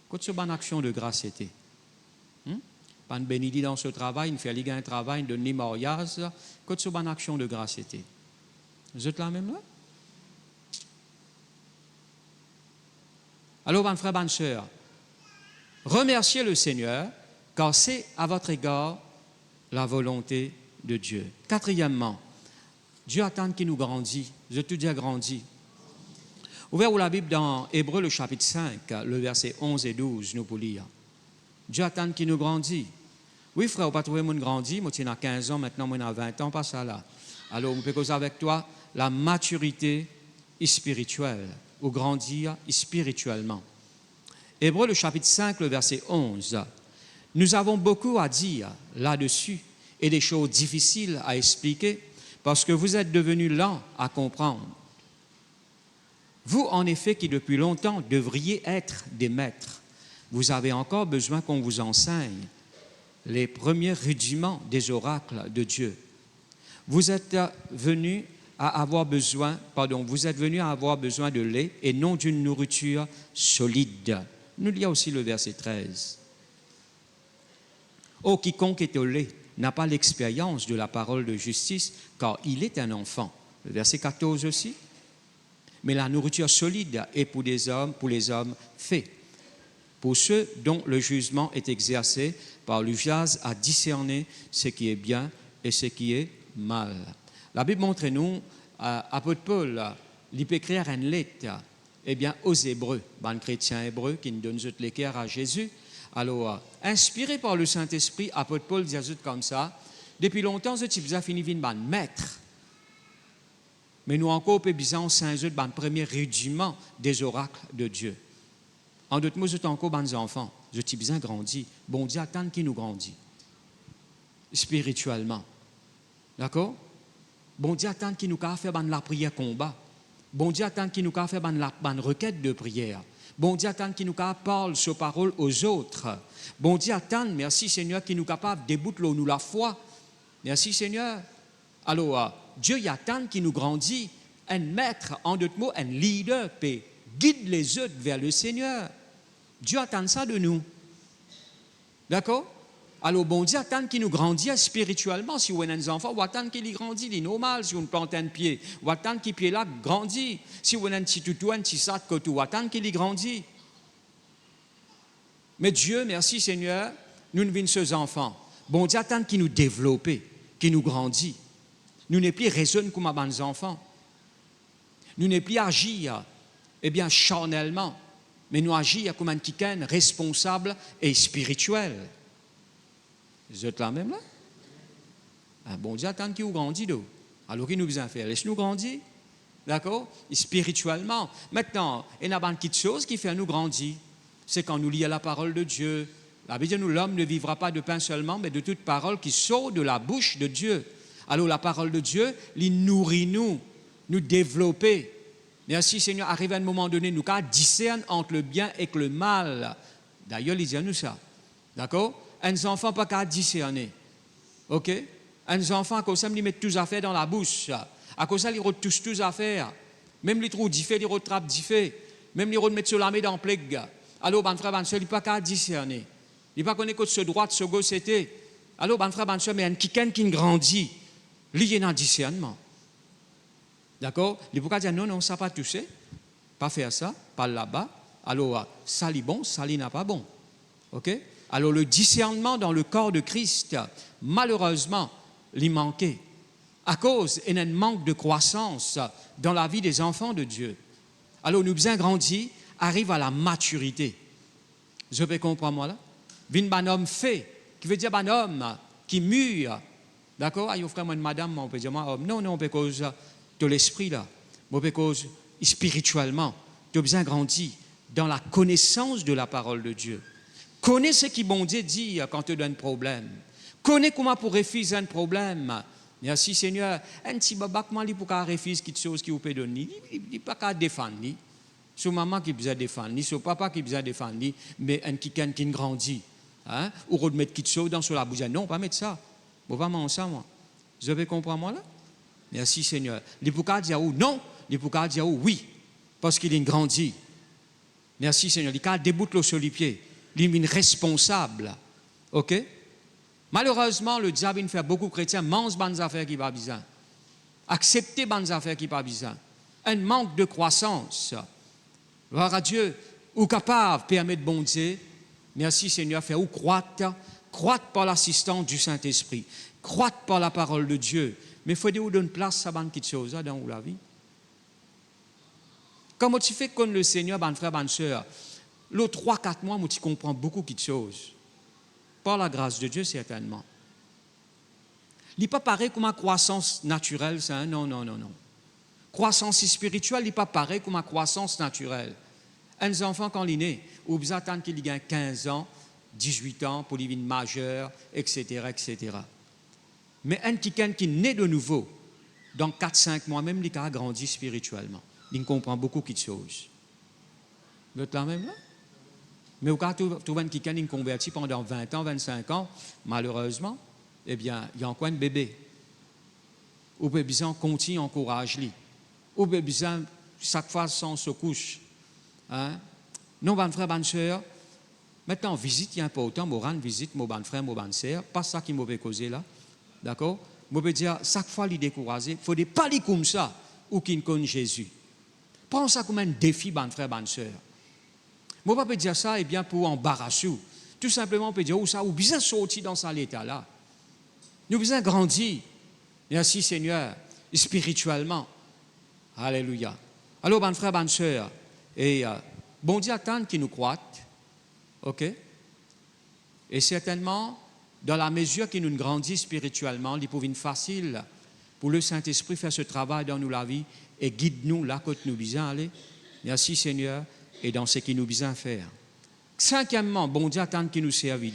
Quand c'est une action de grâce, c'était. Pas de bénir dans ce travail, ne faire un travail de mémoriage. Quand c'est une action de grâce, c'était. Vous êtes là même là? Alors, mon frère, bonne sœur, remerciez le Seigneur, car c'est à votre égard la volonté de Dieu. Quatrièmement, Dieu attend qu'il nous grandisse. Je te dis grandit. Ouvrez la Bible dans Hébreux, le chapitre 5, le verset 11 et 12, nous pour lire. Dieu attend qu'il nous grandisse. Oui, frère, vous pas trouvé mon grandi, moi, j'ai 15 ans, maintenant, moi, j'ai 20 ans, pas ça là. Alors, on peut causer avec toi la maturité spirituelle, ou grandir spirituellement. Hébreux, le chapitre 5, le verset 11. Nous avons beaucoup à dire là-dessus et des choses difficiles à expliquer parce que vous êtes devenus lents à comprendre. Vous, en effet, qui depuis longtemps devriez être des maîtres, vous avez encore besoin qu'on vous enseigne les premiers rudiments des oracles de Dieu. Vous êtes venus à avoir besoin de lait et non d'une nourriture solide. Nous lisons aussi le verset 13. Oh, quiconque est au lait n'a pas l'expérience de la parole de justice, car il est un enfant. Le verset 14 aussi. Mais la nourriture solide est pour les hommes faits, pour ceux dont le jugement est exercé par l'usage à discerner ce qui est bien et ce qui est mal. La Bible montre-nous, apôtre Paul, il peut écrire une lettre aux Hébreux, les chrétiens hébreux qui nous donnent l'équerre à Jésus. Alors, inspiré par le Saint-Esprit, apôtre Paul dit comme ça, depuis longtemps, ce type a fini de devenir maître. Mais nous encore, peu besoin de premier rudiment des oracles de Dieu. En d'autres mots, c'est encore des enfants. Je suis besoin grandi. Bon Dieu attend qu'il nous grandit. Spirituellement. D'accord? Bon Dieu attend qu'il nous fasse la prière combat. Bon Dieu attend qu'il nous fasse la requête de prière. Bon Dieu attend qu'il nous parle sur parole aux autres. Bon Dieu attend, merci Seigneur, qu'il nous capable de débouter nous la foi. Merci Seigneur. Alors, Dieu y attend qu'il nous grandit. Un maître, en d'autres mots, un leader, peut guide les autres vers le Seigneur. Dieu attend ça de nous. D'accord? Alors, bon Dieu attend qu'il nous grandisse spirituellement. Si vous avez des enfants, vous attendez qu'il grandisse, il est normal. Si vous ne plantez un pied, vous attendez qu'il pied là grandit. Si vous avez un petit toutou, un petit sac, vous attendez qu'il grandisse. Mais Dieu, merci Seigneur, nous ne sommes ces enfants. Bon Dieu attend qu'il nous développe, qu'il nous grandit. Nous ne plus raisonner comme des enfants. Nous ne plus agir, charnellement, mais nous agir comme un quelqu'un responsable et spirituel. Vous êtes là même là? Bon Dieu attend qu'il nous grandisse. Alors qu'il nous besoin faire? Laisse-nous grandir. D'accord? Spirituellement. Maintenant, il y a une petite chose qui fait nous grandir. C'est quand nous lisons la parole de Dieu. La Bible dit nous, l'homme ne vivra pas de pain seulement, mais de toute parole qui sort de la bouche de Dieu. Alors la parole de Dieu, il nourrit nous développe. Merci Seigneur, arrive à un moment donné, nous discerne entre le bien et le mal. D'ailleurs, il dit à nous ça. D'accord? Un enfant pas qu'à discerner. OK? Un enfant, à cause ça, il met tous affaires dans la bouche. À cause ça, il retouche tous affaires. Même les trous d'ifé, il retrape d'ifé. Même les mettre sur la main dans le plague. Alors, ben frère, ben soeur, il pas qu'à discerner. Il pas connaître que ce droit, ce gauche, c'était. Alors, ben frère, ben soeur, mais un quelqu'un qui grandit, lui, il est dans le discernement. D'accord? Il peut pas dire non, ça pas touché. Pas faire ça, pas là-bas. Alors, ça li bon, ça li n'a pas bon. OK? Alors, le discernement dans le corps de Christ, malheureusement, il manquait. À cause d'un manque de croissance dans la vie des enfants de Dieu. Alors, nous besoin grandir, arrive à la maturité. Je peux comprendre, moi, là? Vin un homme fait, qui veut dire un homme qui mûr. D'accord? Ah, frère, moi, madame, on peut dire, moi, homme. Non, non, on peut cause de l'esprit, là. On peut cause spirituellement. Tu as besoin grandir dans la connaissance de la parole de Dieu. Connais ce qui bon Dieu dit quand tu donnes un problème. Connais comment pour refuser un problème. Merci Seigneur. Un petit babac, moi, pour qu'il refuse quelque chose qui vous peut donner. Il n'est pas qu'à défendre. C'est maman qui besoin défendre, c'est papa qui besoin défendre, mais un qui grandit. Hein? Ou remettre quelque chose dans la bouche. Non, pas mettre ça. Bon, pas manger ça, moi. Vous avez compris, moi, là? Merci Seigneur. Les pour dire non, les pour dire oui, parce qu'il est grandi. Merci Seigneur. Il a déboute sur les pieds. Il est responsable. OK? Malheureusement, le diable il fait beaucoup de chrétiens mangent bonnes affaires qui pas besoin. Accepter bonnes affaires qui pas besoin. Un manque de croissance. Voir à Dieu, ou capable de permettre bon Dieu. Merci Seigneur, faire ou croître par l'assistance du Saint-Esprit, croître par la parole de Dieu. Mais il faut dire où donner place à bonne quelque chose dans la vie. Comment tu fais comme le Seigneur, bon frère, bonne soeur, les 3-4 mois, tu comprends beaucoup de choses. Par la grâce de Dieu, certainement. Il n'est pas pareil comme une croissance naturelle, ça. Hein? Non. Croissance spirituelle, il n'est pas pareil comme une croissance naturelle. Un enfant, quand il est né, ou besoin d'attendre qu'il ait 15 ans, 18 ans, pour qu'il devienne majeur, etc., etc. Mais un qui est né de nouveau, dans 4-5 mois, même il a grandi spirituellement. Il comprend beaucoup de choses. Vous êtes là même là? Mais au cas où tu vois quelqu'un qui est converti pendant 20 ans, 25 ans, malheureusement, eh bien, il y a encore un bébé. Ou bien besoin continue encourage-lui. Ou bien besoin chaque fois sans se couche. Hein? Non, bon frère, bonne soeur. Maintenant, visite est important. Moi, rendre visite, mon bon frère, mon bonne soeur. Pas ça qui m'a causé là. D'accord? Moi, je veux dire, chaque fois, il est découragé. Il ne faut pas aller comme ça ou qu'il connaît Jésus. Prends ça comme un défi, bon frère, bonne soeur. Moi, je peux dire ça, eh bien, pour embarrasser. Tout simplement, on peut dire, ou bien sortir dans cet état-là. Nous besoin grandir. Merci, Seigneur, spirituellement. Alléluia. Alors, bon frère, bonne soeur, et bon Dieu attend qu'il nous croit. OK? Et certainement, dans la mesure qu'il nous grandit spirituellement, il peut être facile pour le Saint-Esprit faire ce travail dans nous la vie et guide-nous là que nous besoin aller. Merci, Seigneur. Et dans ce qui nous besoin faire. Cinquièmement, bon Dieu attend qu'il nous serve.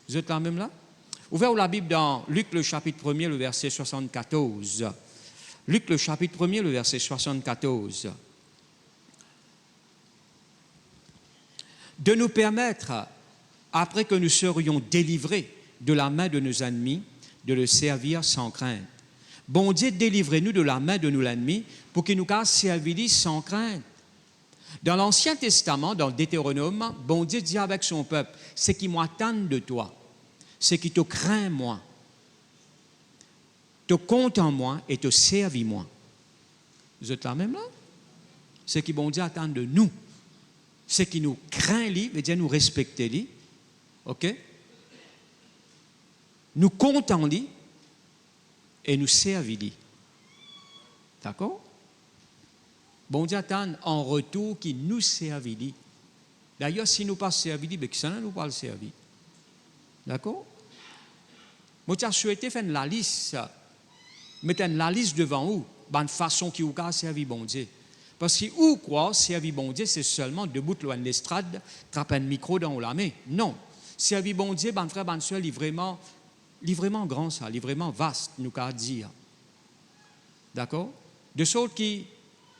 Vous êtes là même là? Ouvrez la Bible dans Luc le chapitre 1er, le verset 74. Luc le chapitre 1er, le verset 74. De nous permettre, après que nous serions délivrés de la main de nos ennemis, de le servir sans crainte. Bon Dieu, délivrez-nous de la main de nos ennemis pour qu'il nous fasse servir sans crainte. Dans l'Ancien Testament, dans le Deutéronome, bon Dieu dit avec son peuple, ce qui m'attend de toi, ce qui te craint moi, te compte en moi et te servi moi. Vous êtes là même là? Ce qui bon Dieu attend de nous, ce qui nous craint lui, veut dire nous respecter lui, ok? Nous comptons lui et nous servi lui. D'accord? Bon Dieu attend en retour qui nous servit. D'ailleurs, si nous ne pas servi, ben, qui ça ne nous pas le servir. D'accord? Moi, j'ai souhaité faire la liste, mettre la liste devant vous, de façon qui vous a servi bon Dieu. Parce que vous croyez, servir bon Dieu, c'est seulement debout loin de l'estrade, trapper un micro dans la main. Non. Servir bon Dieu, ben frère, ben soeur, il est vraiment grand ça, il est vraiment vaste, nous qu'à dire. D'accord? De sorte qui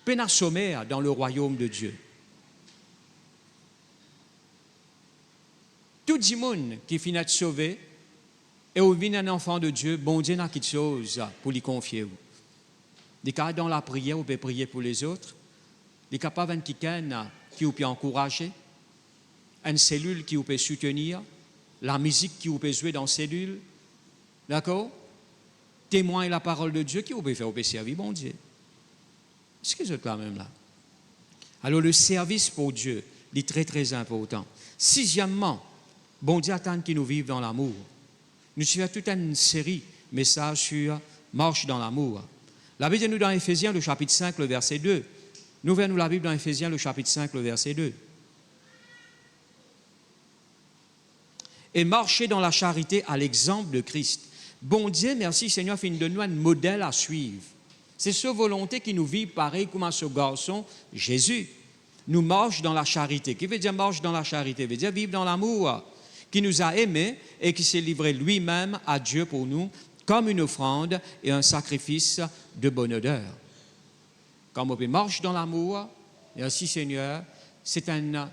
peine à sommaire dans le royaume de Dieu. Tout le monde qui finit de sauver et où vient un enfant de Dieu, bon Dieu n'a quelque chose pour lui confier. Les cas dans la prière, vous pouvez prier pour les autres. Les capables de quelqu'un qui vous peut encourager, une cellule qui vous peut soutenir, la musique qui vous peut jouer dans la cellule, d'accord? Témoin la parole de Dieu qui vous peut faire, vous pouvez servir bon Dieu. Est-ce que vous êtes là même là? Alors le service pour Dieu est très très important. Sixièmement, bon Dieu attend qu'il nous vive dans l'amour. Nous suivons toute une série de messages sur marche dans l'amour. La Bible nous dans Éphésiens, le chapitre 5, le verset 2, Nous verrons la Bible dans Éphésiens, le chapitre 5, le verset 2. Et marcher dans la charité à l'exemple de Christ. Bon Dieu, merci Seigneur, fin de nous un modèle à suivre. C'est ce volonté qui nous vit pareil comme à ce garçon, Jésus. Nous marche dans la charité. Qui veut dire marche dans la charité? Veut dire vivre dans l'amour, qui nous a aimés et qui s'est livré lui-même à Dieu pour nous, comme une offrande et un sacrifice de bonne odeur. Quand on marche dans l'amour, merci Seigneur, c'est un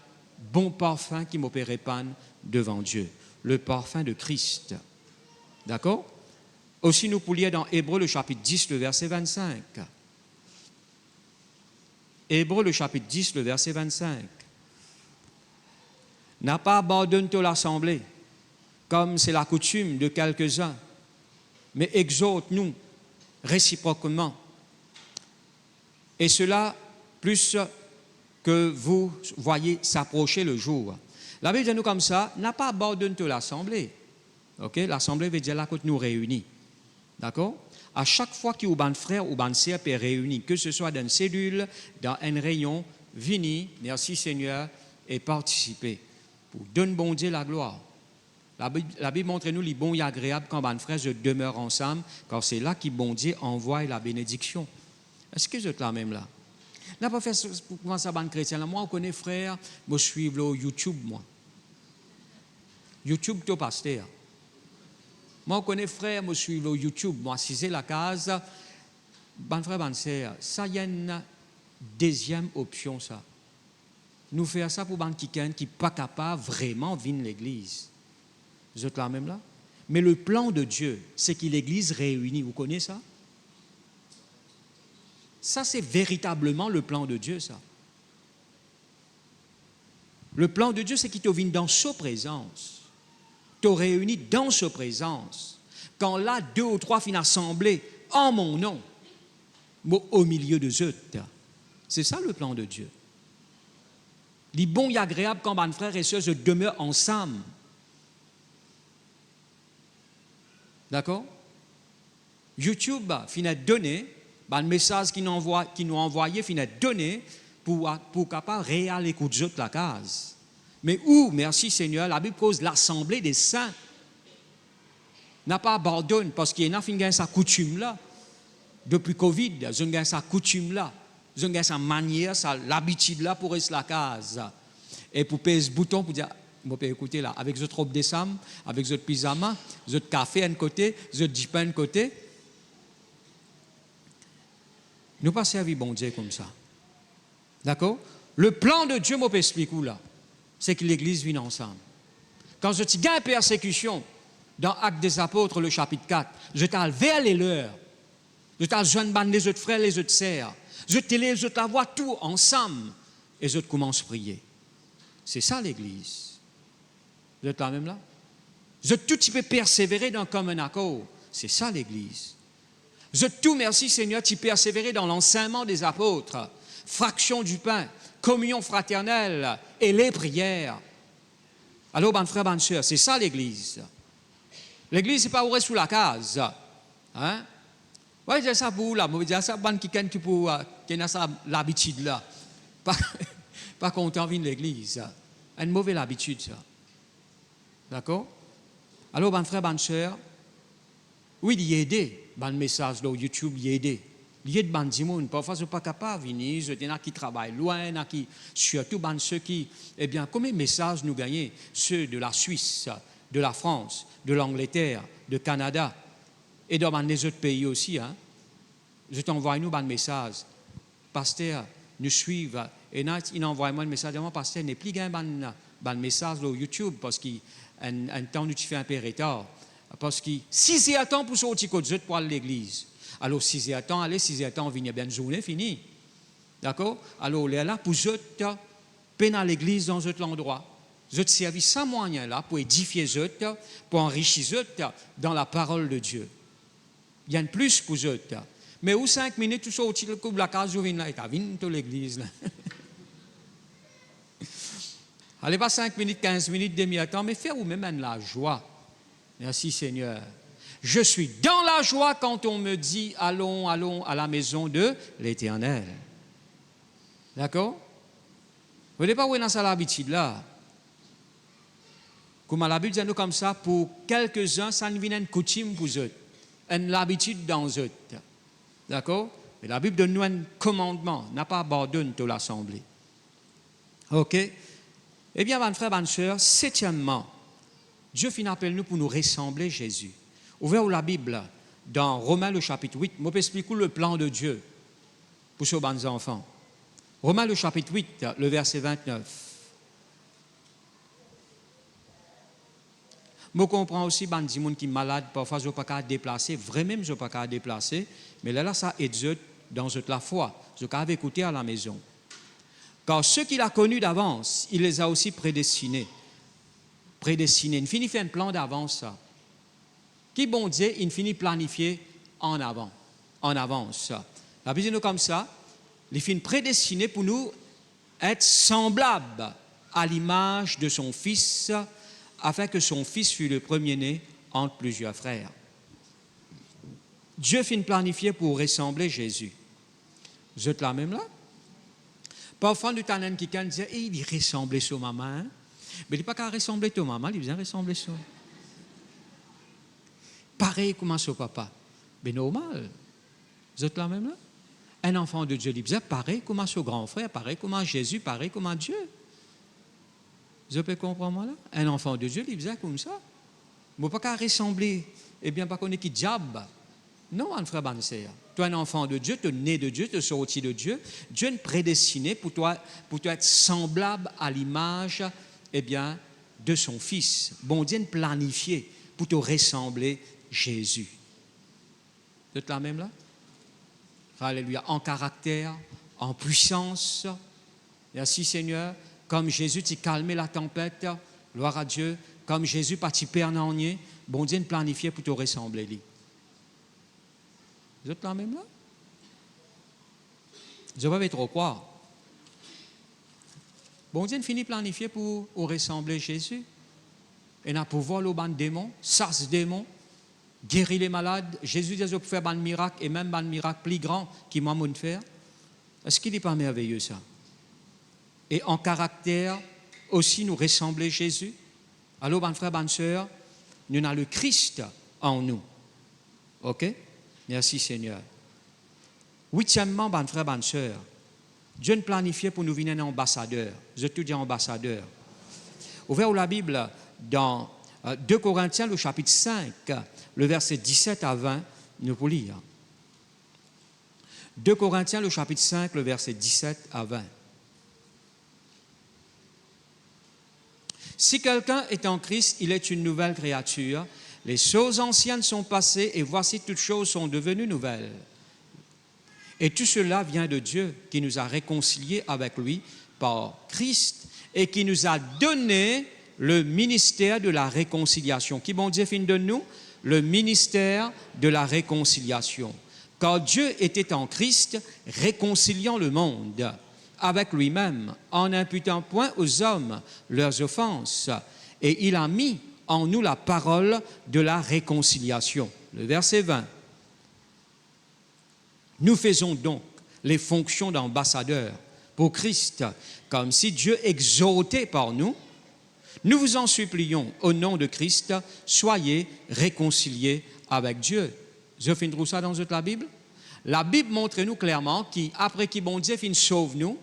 bon parfum qui m'opère panne devant Dieu, le parfum de Christ. D'accord? Aussi, nous pourrions dans Hébreux, le chapitre 10, le verset 25. Hébreux, le chapitre 10, le verset 25. N'a pas abandonné l'assemblée, comme c'est la coutume de quelques-uns, mais exhorte-nous réciproquement. Et cela, plus que vous voyez s'approcher le jour. La Bible dit nous comme ça, n'a pas abandonné l'assemblée. Ok? L'assemblée veut dire là que nous réunis. D'accord? À chaque fois qu'il y a un frère ou un sœur réunis, que ce soit dans une cellule, dans un rayon, venez, merci Seigneur, et participez. Pour donner bon Dieu la gloire. La Bible montre nous les bons et agréables quand un frère demeure ensemble, car c'est là que bon Dieu envoie la bénédiction. Est-ce que vous êtes là même là? N'a pas fait pour commencer à ban chrétien. Moi, on connaît frère, je suis le YouTube, moi. YouTube, tu pasteur. Moi, on connaît frère, je suis le YouTube. Moi, si c'est la case, ban frère, ban sœur, ça y a une deuxième option, ça. Nous faisons ça pour ban quelqu'un qui n'est pas capable vraiment de venir l'église. Vous êtes là même là? Mais le plan de Dieu, c'est que l'église réunie. Vous connaissez ça? Ça, c'est véritablement le plan de Dieu, ça. Le plan de Dieu, c'est qu'il te vienne dans sa présence. Te réunit dans sa présence. Quand là, 2 ou 3 finissent assemblés en mon nom, au milieu de eux. C'est ça le plan de Dieu. Les bons et agréables quand mes frères et sœurs demeurent ensemble. D'accord? YouTube finit donné. Le message qu'il nous a envoyé finit donné pour capable réel écouter de la case. Mais où, merci Seigneur, la Bible cause l'assemblée des saints n'a pas abandonné parce qu'il y a une sa coutume là. Depuis Covid, ils ont sa coutume là. Ils ont sa manière, l'habitude là pour rester la case. Et pour payer ce bouton pour dire, vous pouvez écouter là, avec votre robe de sam, avec votre pyjama, votre café à un côté, votre dipin à un côté. Nous pas servir bon Dieu comme ça. D'accord? Le plan de Dieu, je peux expliquer là, c'est que l'Église vit ensemble. Quand je dis gain persécution, dans Actes des Apôtres, le chapitre 4, je t'ai vers les leurs, je t'ai joint les autres frères, les autres sœurs, je te vois tout ensemble, et je commence à prier. C'est ça l'Église. Vous êtes là même là? Je tout petit peu persévérer dans comme un accord. C'est ça l'Église. Je tout merci Seigneur, tu persévérer dans l'enseignement des apôtres, fraction du pain, communion fraternelle et les prières. Alors, ben frère, ben soeur, c'est ça l'Église. L'Église, c'est pas où reste sous la case. Hein? Oui, j'ai ça pour là, mais j'ai ça pour quelqu'un qui a ça l'habitude là. Pas content de l'Église. Une mauvaise habitude, ça. D'accord? Alors, ben frère, ben soeur, oui, il y a aidé. Ban message là YouTube, il y a aidé. Il y a des ban dimoun, parfois je ne suis pas capable de venir, il y en a qui travaillent loin, il y en a qui, surtout ban ceux qui, eh bien, combien de messages nous gagnons? Ceux de la Suisse, de la France, de l'Angleterre, de Canada, et dans les autres pays aussi, hein. Je t'envoie nous ban message. Pasteur, nous suivons, et il envoie moi un message, moi, pasteur, n'est plus gain ban message là YouTube, parce qu'un temps, nous tu fais un peu retard. Parce que si c'est à temps pour sortir côté pour aller à l'église, alors si c'est à temps, allez, si c'est à temps, venir bien une journée finie. D'accord? Alors, on est là pour eux, peine à l'église dans cet endroit. Je te servis sans moyen là pour édifier eux, pour enrichir eux dans la parole de Dieu. Il y a un plus pour eux. Mais où 5 minutes, tu sortis le coup de la case, je viens là, et tu viens de l'église. Allez, pas 5 minutes, 15 minutes, demi-temps, mais faire ou même la joie. Merci Seigneur. Je suis dans la joie quand on me dit allons, allons à la maison de l'Éternel. D'accord? Vous n'avez pas où dans ça l'habitude là. Comme la Bible dit nous comme ça, pour quelques-uns, ça ne vient une coutume pour eux, une habitude dans eux. D'accord? Mais la Bible donne nous un commandement, n'a pas abandonné de l'assemblée. OK? Eh bien, mes frères, mes sœurs, septièmement, Dieu finit appelle nous pour nous ressembler Jésus. Ouvrez la Bible dans Romains le chapitre 8, je peux expliquer le plan de Dieu pour ces bons enfants. Romains le chapitre 8, le verset 29. Je comprends aussi que les gens qui sont malades, parfois, ils ne peuvent pas se déplacer. Vraiment, ils ne peuvent pas se déplacer. Mais là, ça aide dans la foi. Ils peuvent écouter à la maison. Car ceux qu'il a connus d'avance, il les a aussi prédestinés. Prédestinés. Il finit faire un plan d'avance, ça. Qui bon Dieu, il finit planifier en avant, en avance. La Bible dit comme ça, il finit prédestiné pour nous être semblables à l'image de son Fils, afin que son Fils fût le premier-né entre plusieurs frères. Dieu finit planifié pour ressembler Jésus. Vous êtes là même là? Parfois, nous avons quelqu'un qui dit, il ressemble sur maman. Hein? Mais il n'est pas qu'à ressembler à maman, il vient ressembler sur. Pareil comme son papa. Mais normal. Vous êtes là même là? Un enfant de Dieu, il dit pareil comme son grand frère, pareil comme Jésus, pareil comme Dieu. Vous pouvez comprendre moi là? Un enfant de Dieu, il dit comme ça. Il ne peut pas qu'à ressembler. Eh bien, pas qu'on est qui diable. Non, un frère Bansea. Toi, un enfant de Dieu, tu es né de Dieu, tu es sorti de Dieu. Dieu est prédestiné pour toi être semblable à l'image, eh bien, de son Fils. Bon Dieu est planifié pour te ressembler Jésus. Vous êtes là même là? Alléluia. En caractère, en puissance. Merci Seigneur. Comme Jésus t'a calmé la tempête, gloire à Dieu. Comme Jésus pas t'y pernanier, bon Dieu est planifié pour te ressembler lui. Vous êtes là même là? Je ne vais pas trop croire. Bon Dieu finit planifié pour ressembler Jésus. Et n'a pouvoir le ban démon, chasse démon, guérir les malades. Jésus dit qu'il peut faire un miracle et même un miracle plus grand qu'il m'a montré faire. Est-ce qu'il n'est pas merveilleux ça? Et en caractère aussi nous ressembler Jésus. Alors, bon frère, bonne sœur, nous avons le Christ en nous. OK? Merci Seigneur. Huitièmement, bon frère, bonne sœur, Dieu nous planifié pour nous venir un ambassadeur. Je te dis ambassadeur. Ouvrez la Bible dans 2 Corinthiens, le chapitre 5, le verset 17 à 20, nous pouvons lire. 2 Corinthiens, le chapitre 5, le verset 17 à 20. Si quelqu'un est en Christ, il est une nouvelle créature. Les choses anciennes sont passées et voici toutes choses sont devenues nouvelles. Et tout cela vient de Dieu qui nous a réconciliés avec lui par Christ et qui nous a donné le ministère de la réconciliation. Qui bon Dieu fin de nous? Le ministère de la réconciliation. Car Dieu était en Christ réconciliant le monde avec lui-même en n'imputant point aux hommes leurs offenses. Et il a mis en nous la parole de la réconciliation. Le verset 20. Nous faisons donc les fonctions d'ambassadeurs pour Christ, comme si Dieu exhortait par nous. Nous vous en supplions, au nom de Christ, soyez réconciliés avec Dieu. Je finis ça dans la Bible. La Bible montre nous clairement qu'après que bon Dieu sauve nous,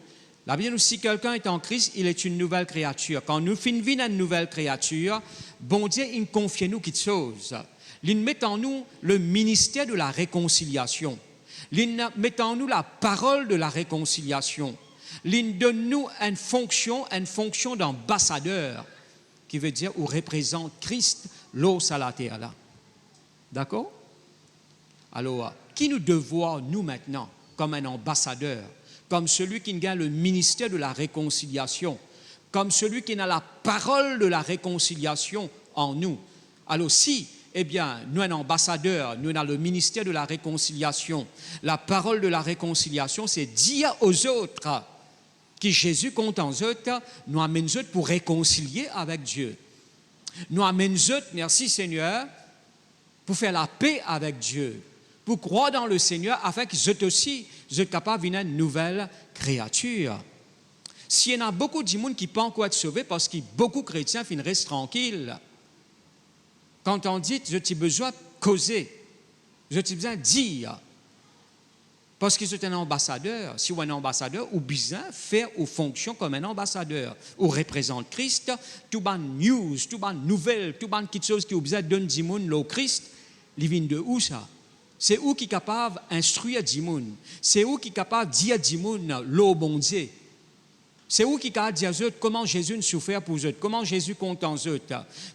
la Bible nous dit si quelqu'un est en Christ, il est une nouvelle créature. Quand nous finissons une nouvelle créature, bon Dieu, il confie nous quelque chose. Il met en nous le ministère de la réconciliation. Il met en nous la parole de la réconciliation. Il donne nous une fonction d'ambassadeur, qui veut dire où représente Christ l'os à la terre là. D'accord? Alors, qui nous devons nous maintenant comme un ambassadeur, comme celui qui gagne le ministère de la réconciliation, comme celui qui a la parole de la réconciliation en nous. Alors si, eh bien, nous un ambassadeur, nous avons le ministère de la réconciliation, la parole de la réconciliation, c'est dire aux autres que Jésus compte en eux, nous amène eux pour réconcilier avec Dieu. Nous amène eux, merci Seigneur, pour faire la paix avec Dieu, pour croire dans le Seigneur, afin qu'ils aussi Vous êtes capable de une nouvelle créature. S'il y en a beaucoup de gens qui ne peuvent pas être sauvés parce que beaucoup de chrétiens restent tranquilles. Quand on dit, je t'ai besoin de causer, je t'ai besoin de dire, parce que c'est un ambassadeur. Si vous êtes un ambassadeur, ou besoin faire ou fonction comme un ambassadeur, ou représente Christ, tout ban news, tout ban nouvelles, tout ban quelque chose qui vous besoin de donner du monde au Christ, il vient de où ça? C'est où qui est capable d'instruire du monde? C'est où qui est capable de dire du monde l'eau bon Dieu? C'est où qui est capable de dire comment Jésus nous souffert pour eux, comment Jésus compte en eux,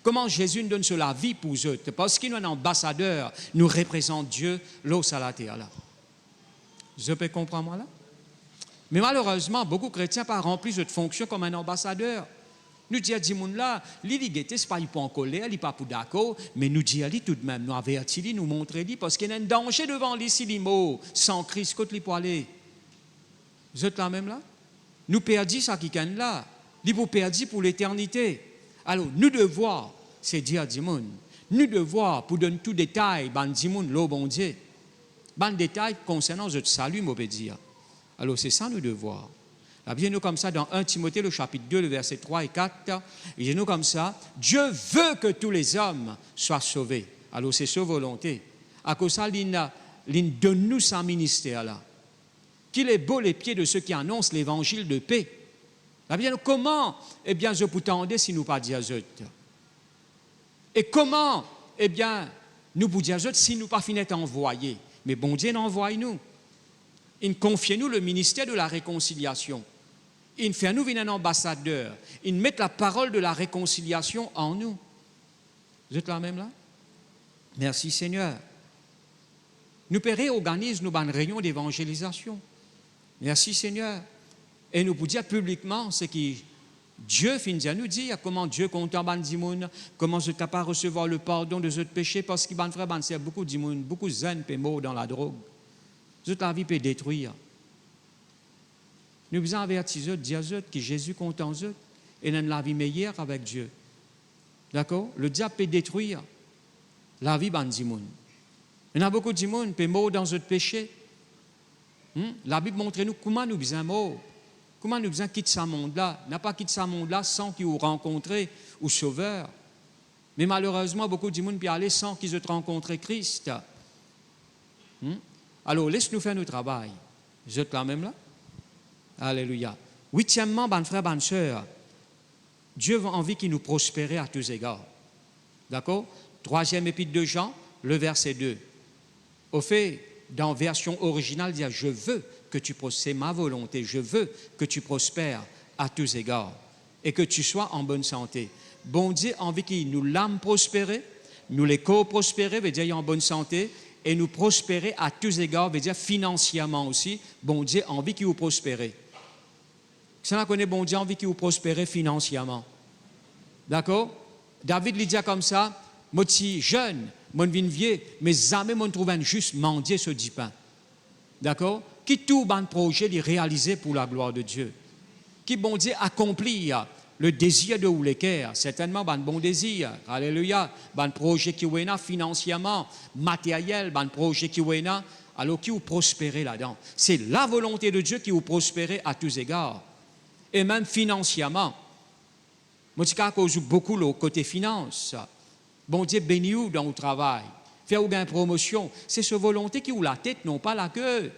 comment Jésus nous donne sur la vie pour eux, parce qu'il est un ambassadeur, nous représente Dieu, l'eau à la terre là. Je peux comprendre moi là? Mais malheureusement, beaucoup de chrétiens n'ont pas rempli cette fonction comme un ambassadeur. Nous disons à ce monde-là, l'illigité, ce n'est pas il pas en colère, il n'est pas pour d'accord, mais nous disons tout de même, nous avertissons, nous montrons, parce qu'il y a un danger devant lui, si les mots, sans Christ, côté les poilés. Vous êtes là même là? Nous perdons ça qui est là. Nous vous perdons pour l'éternité. Alors, nous devons, c'est dire à ce monde, nous devons, pour donner tout détail, ban ce monde, l'eau bon Dieu. Ban détail concernant notre salut, je peux dire. Alors, c'est ça nous devons. Là, bien nous comme ça, dans 1 Timothée, le chapitre 2, le verset 3 et 4, il nous comme ça, Dieu veut que tous les hommes soient sauvés. Alors, c'est sa volonté. À cause de ça, il donne nous sa ministère là. Qu'il est beau les pieds de ceux qui annoncent l'évangile de paix. Là, bien, comment, eh bien, je peux t'entendre si nous pas dire zut. Et comment, eh bien, nous vous dire zut si nous pas finir envoyer. Mais bon Dieu, envoie-nous. Il confie nous le ministère de la réconciliation. Il fait nous venir un ambassadeur. Il met la parole de la réconciliation en nous. Vous êtes là même là? Merci Seigneur. Nous réorganisons nos réunions d'évangélisation. Merci Seigneur. Et nous pouvons dire publiquement ce que Dieu finit à nous dire, comment Dieu compte en bandimoun, comment je suis capable de recevoir le pardon de ce péché, parce qu'il y a beaucoup de gens, beaucoup de zen et morts dans la drogue. Toute la vie peut détruire. Nous devons avertir eux, dire eux que Jésus compte en eux et dans la vie meilleure avec Dieu. D'accord? Le diable peut détruire la vie de gens. Il y a beaucoup de gens qui peuvent mourir dans ce péché. La Bible montre nous comment nous devons mourir. Comment nous devons quitter ce monde-là. N'a pas quitté ce monde-là sans qu'ils aient rencontré ou sauveur. Mais malheureusement, beaucoup de gens peuvent aller sans qu'ils aient rencontré Christ. Alors, laisse-nous faire notre travail. Vous êtes là même là? Alléluia. Huitièmement, bonne frère, bonne sœur, Dieu a envie qu'il nous prospère à tous égards. D'accord? Troisième épître de Jean, le verset 2. Au fait, dans la version originale, il dit « Je veux que tu prospères, c'est ma volonté, je veux que tu prospères à tous égards et que tu sois en bonne santé. » Bon Dieu a envie qu'il nous l'âme prospérer, nous les co-prospérer, veut dire en bonne santé, et nous prospérer à tous égards, veut dire financièrement aussi. Bon Dieu a envie qu'il vous prospère. Ça, on connaît bon Dieu a envie qu'il vous prospère financièrement. D'accord? David lui dit comme ça, moi je suis jeune, moi je suis vieux, mais jamais je trouve un juste mendier ce dit pain. D'accord? Qui tout bon projet est réalisé pour la gloire de Dieu. Qui bon Dieu accomplit le désir de ou les cœurs, certainement un bon désir. Alléluia. Un projet qui est financièrement, matériel, un projet qui est alors qui vous prospérez là-dedans. C'est la volonté de Dieu qui vous prospère à tous égards. Et même financièrement. Moi, je joue beaucoup le côté finance. Bon Dieu bénit vous dans le travail. Faire ou une promotion. C'est sa volonté qui vous la tête, non pas la queue.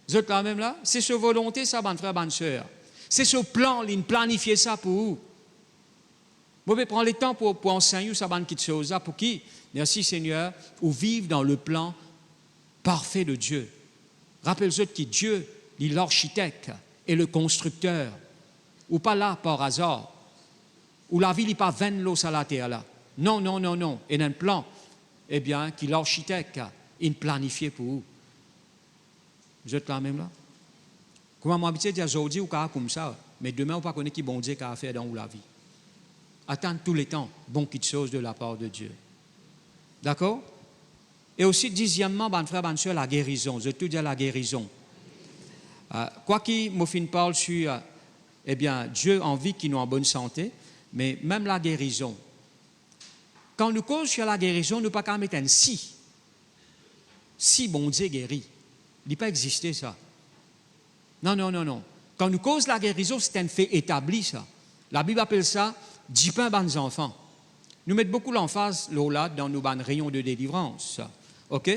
Vous êtes là même là? C'est sa volonté, ça, bonne frère, bonne sœur. C'est ce plan, il planifier ça pour vous. Vous pouvez prendre le temps pour enseigner ça, bonne petite chose, pour qui? Merci Seigneur, ou vivre dans le plan parfait de Dieu. Rappelez-vous que Dieu est l'architecte et le constructeur. Ou pas là par hasard. Ou la vie n'est pas vaine l'eau à la terre là. Non, non, non, non. Et un plan, eh bien, qui l'architecte, il planifié pour vous. Vous êtes là même là? Comment m'habituer à dire aujourd'hui ou comme ça, mais demain on ne connaît pas qui bon Dieu qui a fait dans la vie. Attendre tous les temps, bon quelque chose de la part de Dieu. D'accord? Et aussi, dixièmement, bon frère, bonne soeur, la guérison. Je tout dire la guérison. Quoi qu'il me parle sur, eh bien, Dieu a envie qu'il nous en bonne santé, mais même la guérison. Quand nous causons sur la guérison, nous ne pouvons pas mettre un si. Si bon Dieu guérit. Il n'a pas existé, ça. Non, non, non, non. Quand nous cause la guérison, c'est un fait établi, ça. La Bible appelle ça « 10 pains à nos enfants ». Nous mettons beaucoup l'emphase là dans nos rayons de délivrance. OK?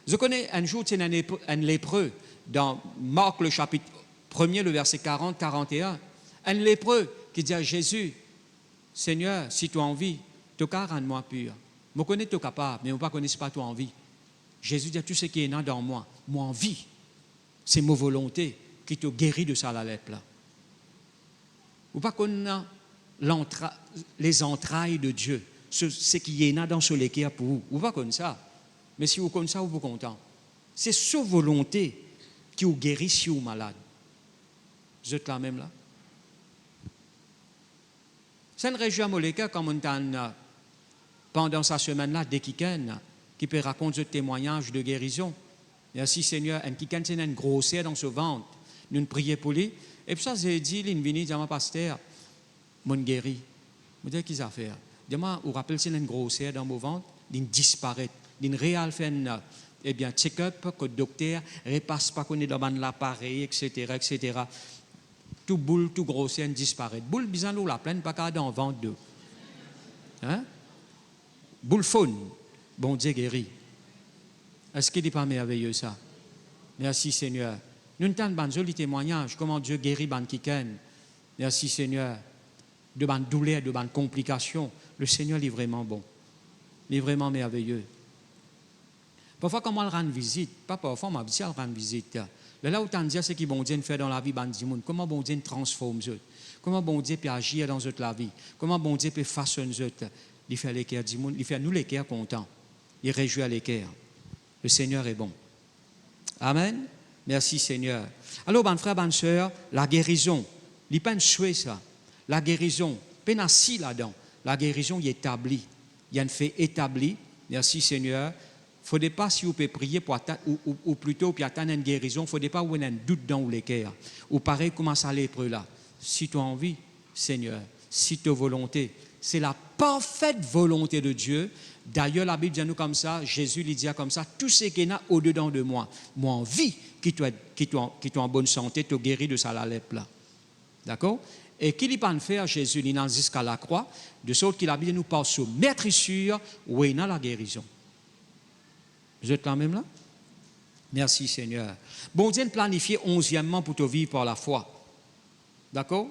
Je connais un jour, c'est un lépreux, dans Marc, le chapitre 1er, le verset 40-41. Un lépreux qui dit à Jésus, « Seigneur, si tu as envie, tu as rendre-moi pur. Je connais que tu es capable, mais je ne connais pas toi envie. » Jésus dit, « Tout ce qui est là dans moi, moi envie, c'est ma volonté qui te guérit de ça la lèpre là. » Ou pas qu'on a les entrailles de Dieu, ce qui est là dans ce léquer pour vous. Ou pas comme ça. Mais si vous connaissez ça, vous êtes content. C'est sa volonté qui vous guérit si vous êtes malade. Vous êtes là même là. C'est une région molécule comme on a pendant sa semaine-là, des Kiken, qui peut raconter ce témoignage de guérison. Merci Seigneur, un Kiken, c'est une grosseur dans ce ventre. Nous prions pour lui. Et puis ça, j'ai dit, il vient dire à mon pasteur, mon guéri. Je dis, qu'est-ce qu'il a fait? Dis-moi, vous rappelez, c'est une grosseur dans mon ventre, il disparaît. Il réel fait un check-up que le docteur ne repasse pas qu'on est dans l'appareil, etc., etc. Tout boule, tout grosseur disparaît. Boule, bizarre, nous la pleine, pas qu'à dans le ventre d'eux. Hein? Boule faune, bon Dieu guéri. Est-ce qu'il n'est pas merveilleux ça? Merci Seigneur. Nous entendons de joli témoignage, comment Dieu guérit ban kiken. Merci Seigneur. De ban douleur, de ban complications. Le Seigneur est vraiment bon. Il est vraiment merveilleux. Parfois, comment on rend visite, pas parfois, on m'a dit on rend visite. Là où tu dis, c'est ce que bon Dieu fait dans la vie de monde. Comment bon Dieu transforme eux. Comment bon Dieu peut agir dans la vie. Comment bon Dieu peut façonner eux. Il fait les cœurs du monde, il fait nous les cœurs contents. Il réjouit les cœurs. Le Seigneur est bon. Amen. Merci Seigneur. Alors, ben frère, ben soeur, la guérison, il n'y a pas de souhait ça. La guérison, pas assis là-dedans. La guérison est établie. Il y a un fait établi. Merci Seigneur. Il ne faudrait pas, si vous pouvez prier pour attendre, ou plutôt pour attendre une guérison, il ne faudrait pas avoir un doute dans les cœurs. Ou pareil, comment ça l'épreuve là. Si tu as envie, Seigneur, si tu as volonté, c'est la parfaite volonté de Dieu. D'ailleurs, la Bible dit à nous comme ça, Jésus lui dit comme ça, tout ce qui est là au-dedans de moi, moi en vie, qui est en bonne santé, te guérit de ça la lèpre là. D'accord? Et qu'il n'y pas de faire, Jésus, il n'en jusqu'à la croix, de sorte qu'il a dit nous par ce maîtrisure, où il y a la guérison. Vous êtes là même là? Merci Seigneur. Bon Dieu planifié 11e pour te vivre par la foi. D'accord?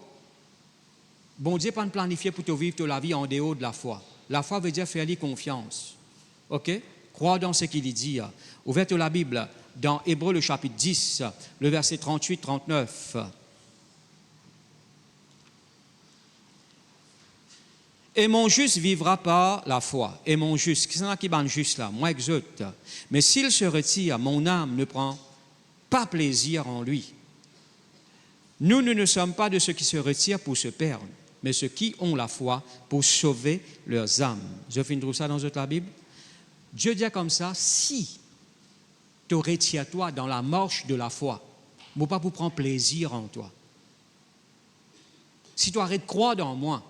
Bon Dieu pas planifié pour te vivre la vie en dehors de la foi. La foi veut dire faire-lui confiance. OK? Croire dans ce qu'il dit. Ouverte la Bible dans Hébreux le chapitre 10, le verset 38-39. Et mon juste vivra par la foi. Et mon juste, qui est qui est juste là? Moi, exulte. Mais s'il se retire, mon âme ne prend pas plaisir en lui. Nous ne sommes pas de ceux qui se retirent pour se perdre, mais ceux qui ont la foi pour sauver leurs âmes. Je finis ça dans la Bible. Dieu dit comme ça, si tu retires toi dans la marche de la foi, moi pas pour prendre plaisir en toi. Si tu arrêtes de croire dans moi,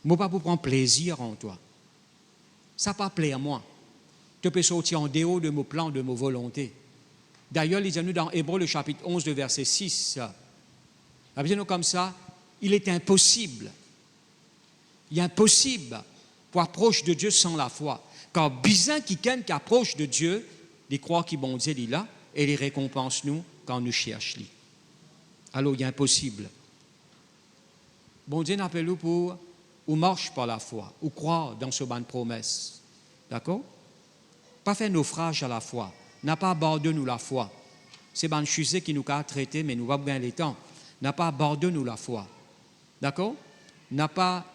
moi pas pour prendre plaisir en toi. Ça pas plaît à moi. Tu peux sortir en dehors de mon plan, de mon volonté. D'ailleurs, il dit nous dans Hébreux le chapitre 11, le verset 6. Il dit nous comme ça, il est impossible. Il est impossible pour approcher de Dieu sans la foi. Car bizarre qui approche de Dieu, il croit qu'il bon Dieu est là et il récompense nous quand nous cherchons. Alors, il est impossible. Bon Dieu n'appelle nous pour ou marche par la foi, ou croire dans ce ban de promesses. D'accord? Pas faire naufrage à la foi. N'a pas abandonné nous la foi. C'est ban chusé qui nous a traité, mais nous va bien les temps. N'a pas abandonné nous la foi. D'accord? N'a pas,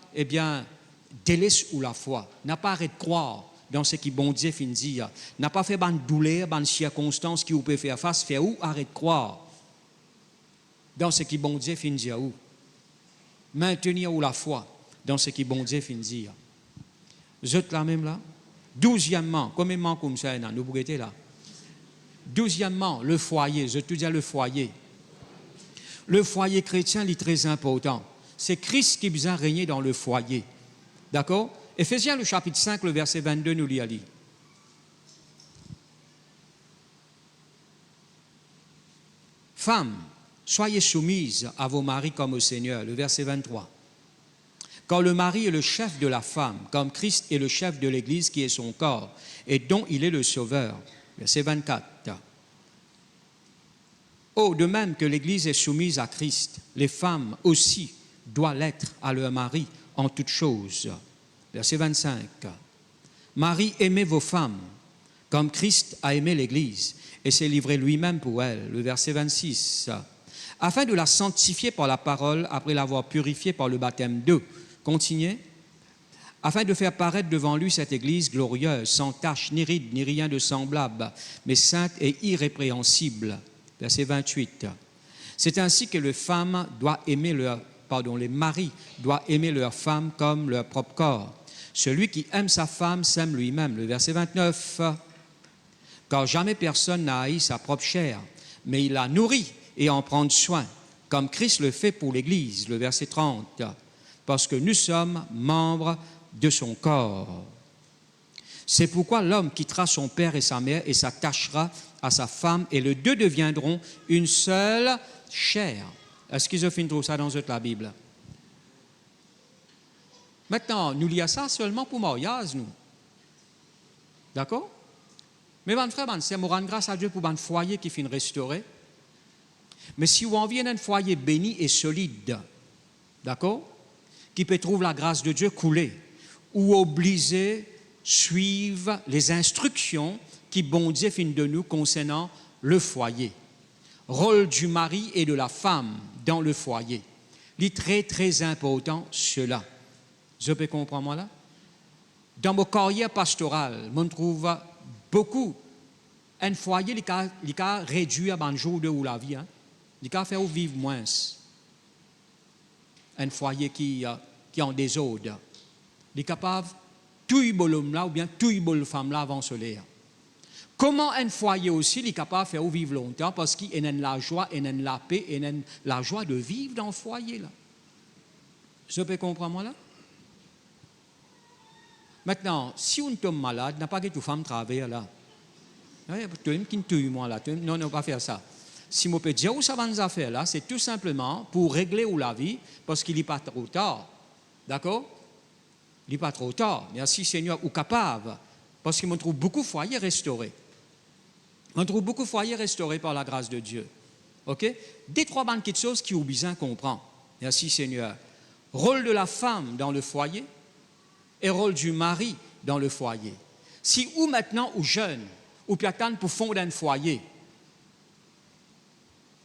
délaissé ou la foi. N'a pas arrêté de croire dans ce qui bon Dieu fin dire. N'a pas fait ban douleur, ban circonstances qui vous peut faire face, faire où arrête de croire dans ce qui bon Dieu fin dire où. Maintenir ou la foi dans ce qui bon Dieu fin dire. Vous êtes là même là? 12e, combien comme ça, nous vous êtes là? 12e, le foyer, je te dis le foyer. Le foyer chrétien est très important. C'est Christ qui vient régner dans le foyer. D'accord? Éphésiens le chapitre 5, le verset 22, nous l'y allons. Femmes, soyez soumises à vos maris comme au Seigneur. Le verset 23. Car le mari est le chef de la femme, comme Christ est le chef de l'Église qui est son corps, et dont il est le sauveur. Verset 24. Oh, de même que l'Église est soumise à Christ, les femmes aussi doivent l'être à leur mari en toutes choses. Verset 25. Marie, aimez vos femmes, comme Christ a aimé l'Église, et s'est livré lui-même pour elle. Le verset 26. Afin de la sanctifier par la parole, après l'avoir purifiée par le baptême d'eau. Continuez. Afin de faire paraître devant lui cette Église glorieuse, sans tache, ni ride, ni rien de semblable, mais sainte et irrépréhensible. Verset 28. C'est ainsi que les maris doivent aimer leur femme comme leur propre corps. Celui qui aime sa femme s'aime lui-même. Le verset 29. Car jamais personne n'a haï sa propre chair, mais il la nourrit et en prend soin, comme Christ le fait pour l'Église. Le verset 30. Parce que nous sommes membres de son corps. C'est pourquoi l'homme quittera son père et sa mère et s'attachera à sa femme, et les deux deviendront une seule chair. Est-ce qu'ils ont fait ça dans la Bible? Maintenant, nous lisons ça seulement pour mariage, nous. D'accord? Mais mon frère, c'est me rendre grâce à Dieu pour un foyer qui finit restauré. Mais si vous en venez d'un foyer béni et solide, d'accord? Qui peut trouver la grâce de Dieu couler, ou obliger suivre les instructions qui bon Dieu fin de nous concernant le foyer. Rôle du mari et de la femme dans le foyer. C'est très, très important, cela. Je peux comprendre, moi, là? Dans ma carrière pastorale, on trouve beaucoup un foyer qui a réduit à un jour de la vie. Hein? Il a fait vivre moins. Un foyer qui en désordre. Il est capable tout l'homme là ou bien tout la femme là avant soleil. Comment un foyer aussi il est capable de faire vivre longtemps parce qu'il y a la joie, il y a la paix, il y a la joie de vivre dans le foyer là. Je peux comprendre moi là? Maintenant, si on tombe malade, n'a pas que toute femme travaille là. Non, non, pas faire ça. Si je peux dire où ça va nous faire là, c'est tout simplement pour régler la vie parce qu'il n'est pas trop tard. D'accord? Il n'est pas trop tard. Merci Seigneur, ou capable. Parce qu'on trouve beaucoup de foyers restaurés. On trouve beaucoup de foyers restaurés par la grâce de Dieu. OK? Des trois bandes de choses qui ont besoin de comprendre. Merci Seigneur. Rôle de la femme dans le foyer et rôle du mari dans le foyer. Si ou maintenant ou jeune, ou puis attendre pour fonder un foyer,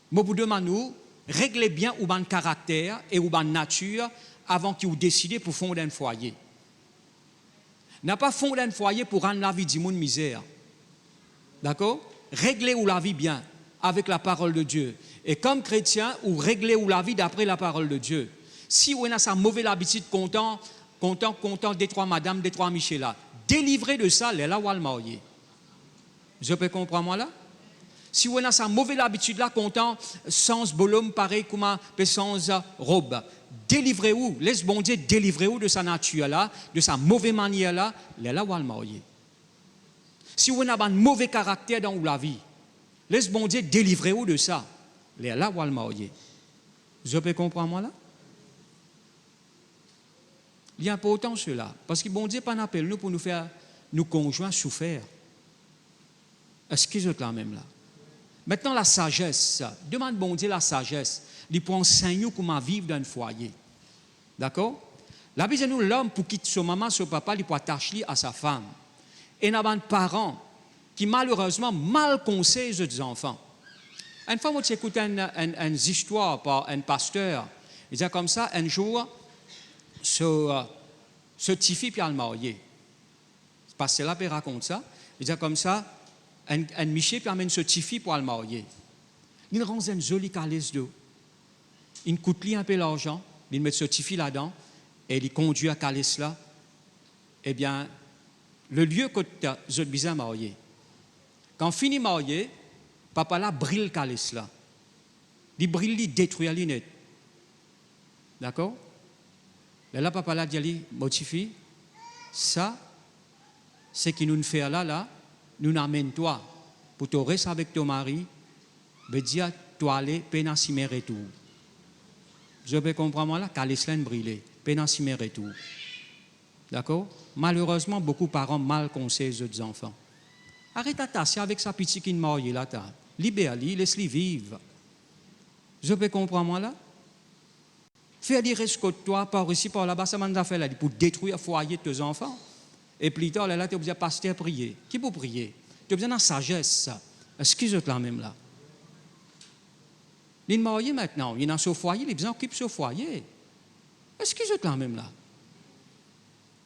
moi vous demande réglez bien ou ban caractère et ou ban nature avant que vous décidez pour fonder un foyer. N'a pas fondé un foyer pour rendre la vie du monde misère. D'accord? Réglez ou la vie bien avec la parole de Dieu. Et comme chrétien, ou réglez ou la vie d'après la parole de Dieu. Si vous avez sa mauvaise habitude, content, des trois madames, des trois Michela, délivrez de ça, les là où elle marié. Je peux comprendre moi là? Si vous avez sa mauvaise habitude là, content, sans bolom, pareil comme sans robe, délivrez-vous, laisse bon Dieu délivrez-vous de sa nature là, de sa mauvaise manière là, les là où elle marié. Si vous avez un mauvais caractère dans la vie, laisse bon Dieu délivrez-vous de ça, les là où elle marié. Je peux comprendre moi là? Il est important cela, parce que bon Dieu pas appelle nous pour nous faire nous conjoints souffrir. Est-ce qu'ils sont là même là? Maintenant, la sagesse. Demande bon Dieu la sagesse. Il peut enseigner comment vivre dans un foyer. D'accord? La Bible dit l'homme pour quitter son maman, son papa, il peut attacher à sa femme. Et il y a des parents qui malheureusement mal conseillent les enfants. Une fois, j'ai écouté une histoire par un pasteur. Il disait comme ça, un jour, ce petit fille puis elle marié. Le pasteur là, il raconte ça. Il disait comme ça, un Michel puis amène ce petit fille pour le marier. Il rend une jolie calice d'eau. Il coûte lui un peu l'argent, il met ce petit fille là-dedans et il conduit à calice là. Eh bien, le lieu que je bien marié. Quand fini marié, papa là brille le calice là. Il brille, il détruit la lunette. D'accord? Et là, papa là dit, motifi, ça, c'est qui nous fait là, nous n'amène toi pour te rester avec ton mari, mais dire toilette, peine et tout. Je peux comprendre là, qu'à l'Islande brûlé, peine et tout. D'accord? Malheureusement, beaucoup de parents mal conseillent les autres enfants. Arrête à tasser avec sa petite qui est mariée là. Libère-les, laisse-les vivre. Je peux comprendre là? Fais des risques de toi, par ici, par là-bas, ça m'a fait là, pour détruire le foyer de tes enfants. Et plus tard, là, tu as besoin de passer à prier. Qui peut prier? Tu as besoin de sagesse. Excuse-toi même là. Il est marié maintenant, il est dans ce foyer, il a besoin d'occuper ce foyer. Excuse-toi même là.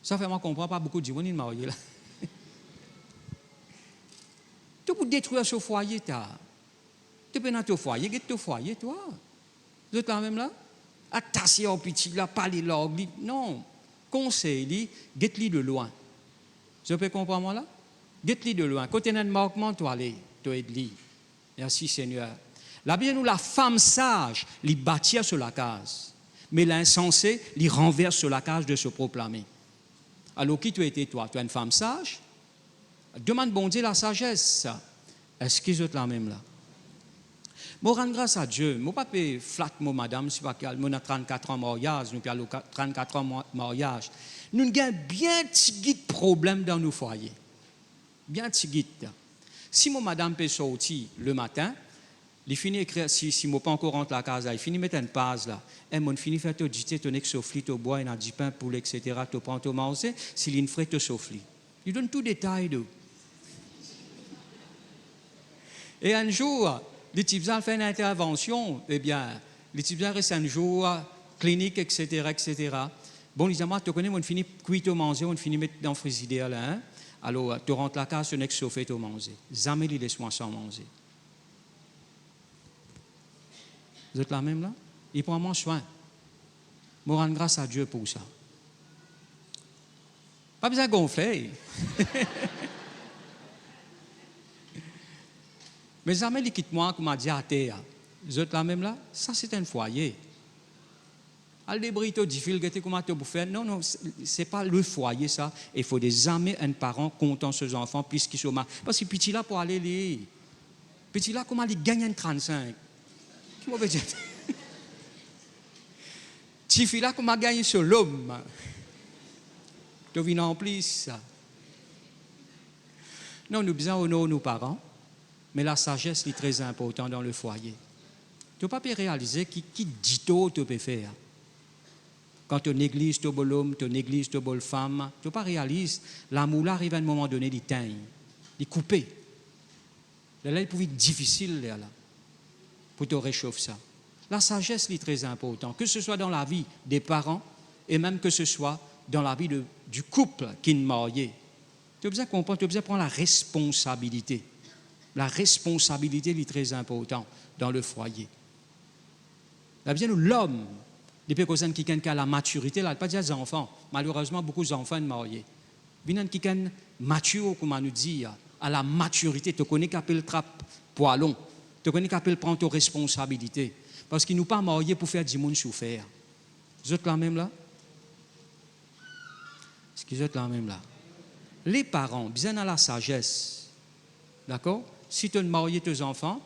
Ça fait moi comprendre pas beaucoup de gens, il est marié là. Tu peux détruire ce foyer, tu peux dans ton foyer, get ton foyer, toi. Vous êtes là même là? Attasser au petit là, parler l'orgue. Non. Conseil, get-li de loin. Je peux comprendre moi là? Get-li de loin. Quand tu as un manquement, tu allez, tu aide-li. Merci Seigneur. Là bien nous, la femme sage, lui bâtit sur la case. Mais l'insensé, lui renverse sur la case de se proclamer. Alors qui tu étais toi? Tu es une femme sage? Demande bon Dieu la sagesse. Est-ce qu'ils sont là même là? Je rends grâce à Dieu. Je ne pas flatter moi, madame, si pas nous avons 34 ans de mariage, nous avons 34 ans de mariage. Nous avons bien petit problème dans nos foyers. Bien petit. Si mon madame peut sortir le matin, il finit écrire, si je pas encore rentre la case, il finit mettre une page là. Et mon fini faire te dicter, ton ex-sofli, te bois, il a du pain, poulet, etc. Tu prends ton manger, s'il une frais, te sofli. Il donne tout détail de. Et un jour, les types ont fait une intervention, eh bien, les types ont resté un jour, clinique, etc., etc. Bon, ils disent, moi, tu connais, on finit cuire ton manger, on finit mettre dans le frigidaire là, hein? Alors, tu rentres la case, ton ex-sofli, ton manger. Jamais les laisse-moi sans manger. Vous êtes là même là? Il prend mon soin. Je rends grâce à Dieu pour ça. Pas besoin de gonfler. Mais jamais il quitte moi comme m'a dit à terre. Vous êtes là même là? Ça c'est un foyer. Al débrito dit fil que comment tu peux faire? Non non, c'est pas le foyer ça. Il faut des amis un parent content ses enfants puisqu'ils sont mal. Parce que petit là pour aller les petit là comment il gagne un 35. Qui m'avait dit? Tifi là comment gagner sur l'homme. Tu viens en plus. Non, nous besoin honorer nos parents, mais la sagesse est très importante dans le foyer. Tu ne peux pas réaliser qui dit tout tu peux faire. Quand tu négliges ton bol homme, tu négliges ton bol femme, tu ne peux pas réaliser l'amour arrive à un moment donné, il teint, il coupé. Là, il peut être difficile là, pour te réchauffer ça. La sagesse est très importante, que ce soit dans la vie des parents et même que ce soit dans la vie du couple qui est marié. Tu as besoin de comprendre, tu as besoin de prendre la responsabilité. La responsabilité est très importante dans le foyer. Il y a besoin de l'homme, depuis qu'on qui a la maturité, là, pas dire des enfants. Malheureusement, beaucoup d'enfants sont mariés. Il y a qui sont mature, comme on nous dit, à la maturité. Tu connais qu'à le trappe poilon. Tu connais qu'à prendre tes responsabilités. Parce qu'ils ne sont pas mariés pour faire du monde souffrir. Vous êtes là même là? Est-ce que vous êtes là même là? Les parents, bien à la sagesse. D'accord? Si tu as marié tes enfants,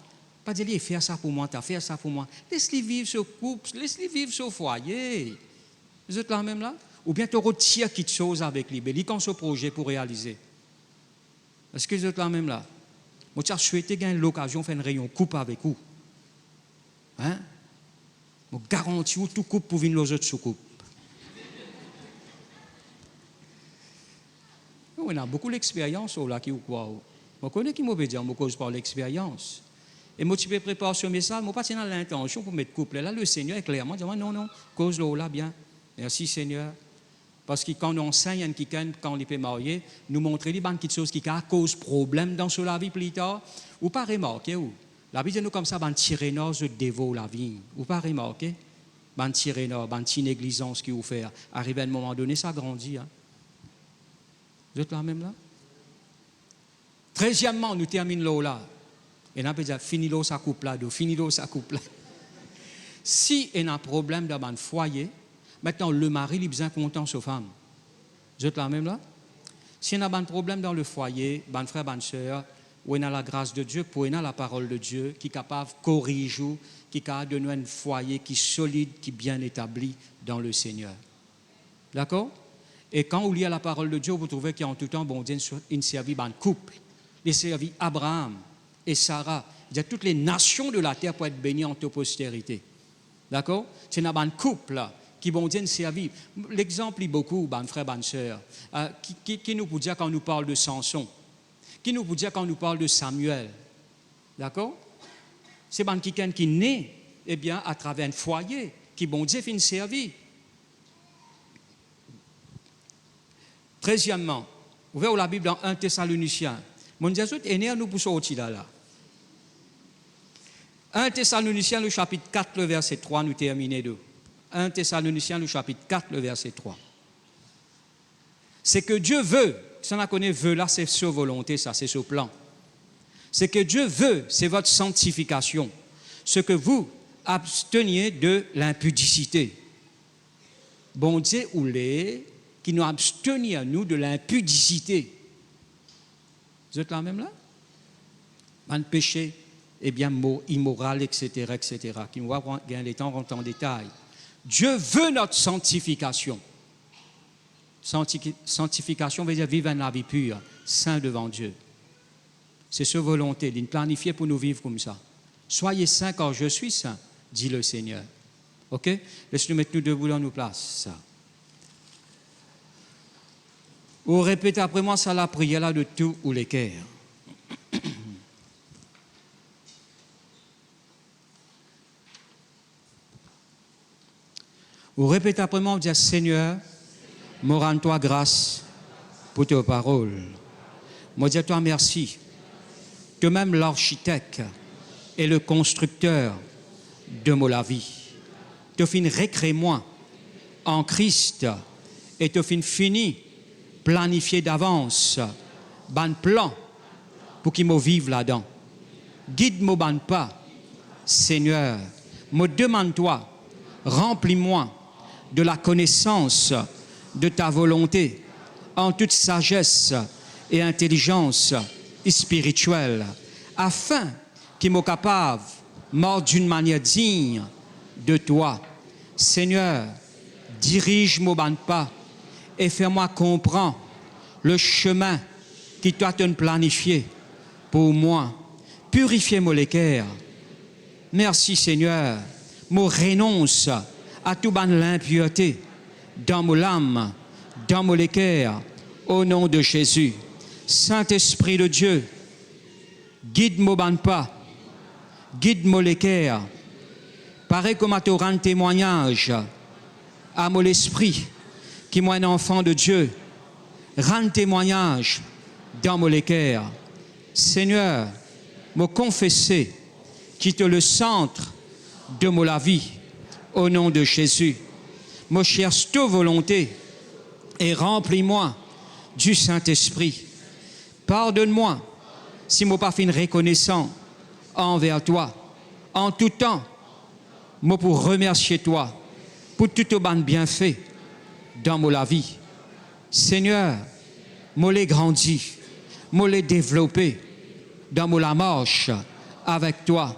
pas dire faire ça pour moi, tu as fait ça pour moi. Laisse-les vivre ce couple, laisse-les vivre ce foyer. Vous êtes là même là? Ou bien tu retires quelque chose avec lui. Ils ont ce projet pour réaliser. Est-ce que vous êtes là même là? Moi, tu as souhaité gagner l'occasion de faire une réunion coupe avec vous. Hein? Je garantis tout coupe pour venir aux autres sous-coupes. On a beaucoup d'expérience là qui ou quoi. Je connais qui m'a dire, je cause par l'expérience. Et moi, tu peux préparer ce message, je pas dans l'intention pour mettre couple. Là, le Seigneur est clairement dit, non, cause là bien. Merci Seigneur. Parce que quand on enseigne quelqu'un, quand il est marié, nous montrer les quelque chose qui cause problème dans la vie plus tard, ou pas remarquer où. La vie de nous comme ça, ben tyrénor se dévore la vie. Ou pas remarquer? Ben tyrénor, ben négligence qui vous fait. Arrivé à un moment donné, ça grandit. Hein. Vous êtes là même là? 13e, nous terminons là. Et on peut dire, fini l'eau, ça coupe là, fini l'eau, ça coupe là. Si il y a un problème dans un foyer, maintenant le mari, il a besoin content sa femme. Vous êtes là même là? Si il y a un problème dans le foyer, ben frère, ben soeur, où on a la grâce de Dieu, pour on a la parole de Dieu, qui est capable de corriger, qui est capable de donner un foyer qui est solide, qui est bien établi dans le Seigneur. D'accord? Et quand vous lisez la parole de Dieu, vous trouvez qu'en tout temps, bon Dieu, il servi un couple. Il servi Abraham et Sarah. Il y a toutes les nations de la terre pour être bénies en ta postérité. D'accord? C'est un couple là, qui bon Dieu servi. L'exemple est beaucoup, ben frère, ben sœur, qui nous peut dire quand on nous parle de Samson, qui nous peut dire quand on nous parle de Samuel. D'accord? C'est ben quelqu'un qui naît, eh bien, à travers un foyer, qui bon Dieu fait une servie. 13e, ouvrez la Bible dans 1 Thessaloniciens. Mon Dieu est né à nous pour sortir là. 1 Thessaloniciens, le chapitre 4, le verset 3, nous terminons deux. 1 Thessaloniciens, le chapitre 4, le verset 3. C'est que Dieu veut, si on a connu veut, là c'est sa volonté, ça c'est son plan. C'est que Dieu veut, c'est votre sanctification. Ce que vous absteniez de l'impudicité. Bon Dieu ou les qui nous abstenir nous de l'impudicité. Vous êtes là même là? Un péché, eh bien, mot immoral, etc., qui nous va gagner les temps, rentrer en détail. Dieu veut notre sanctification. Sanctification veut dire vivre une vie pure, saint devant Dieu. C'est sa volonté, d'une planifier pour nous vivre comme ça. Soyez saints car je suis saint, dit le Seigneur. OK? Laisse-nous mettre nous debout dans nos places. Ça. Vous répétez après moi ça la prière là de tout ou les cœurs. Vous répétez après moi, vous dites Seigneur, me rends-toi grâce pour tes paroles. Moi dis toi merci. Que même l'architecte et le constructeur de ma vie te fin récrée-moi en Christ et te fin fini planifié d'avance ban plan pour qu'il me vive là-dedans. Guide-moi ban pas, Seigneur, me demande-toi, remplis-moi de la connaissance de ta volonté en toute sagesse et intelligence spirituelle, afin qu'il me capable mort d'une manière digne de toi. Seigneur, dirige-moi ban pas et fais-moi comprendre le chemin qui doit te planifier pour moi. Purifiez-moi les cœurs. Merci Seigneur. Je renonce à toute l'impureté dans mon âme, dans mon cœur, au nom de Jésus. Saint-Esprit de Dieu, guide-moi pas, guide-moi les cœurs. Pareil comme à te rendre témoignage à mon esprit qui est un enfant de Dieu, rends témoignage dans mon cœur. Seigneur, me confesser qui est le centre de ma vie, au nom de Jésus. Me cherche ta volonté et remplis-moi du Saint-Esprit. Pardonne-moi si je n'ai pas fait reconnaissant envers toi. En tout temps, moi pour remercier toi pour tout le bienfait dans ma vie. Seigneur, moi l'ai grandi, moi l'ai développé dans ma marche avec toi.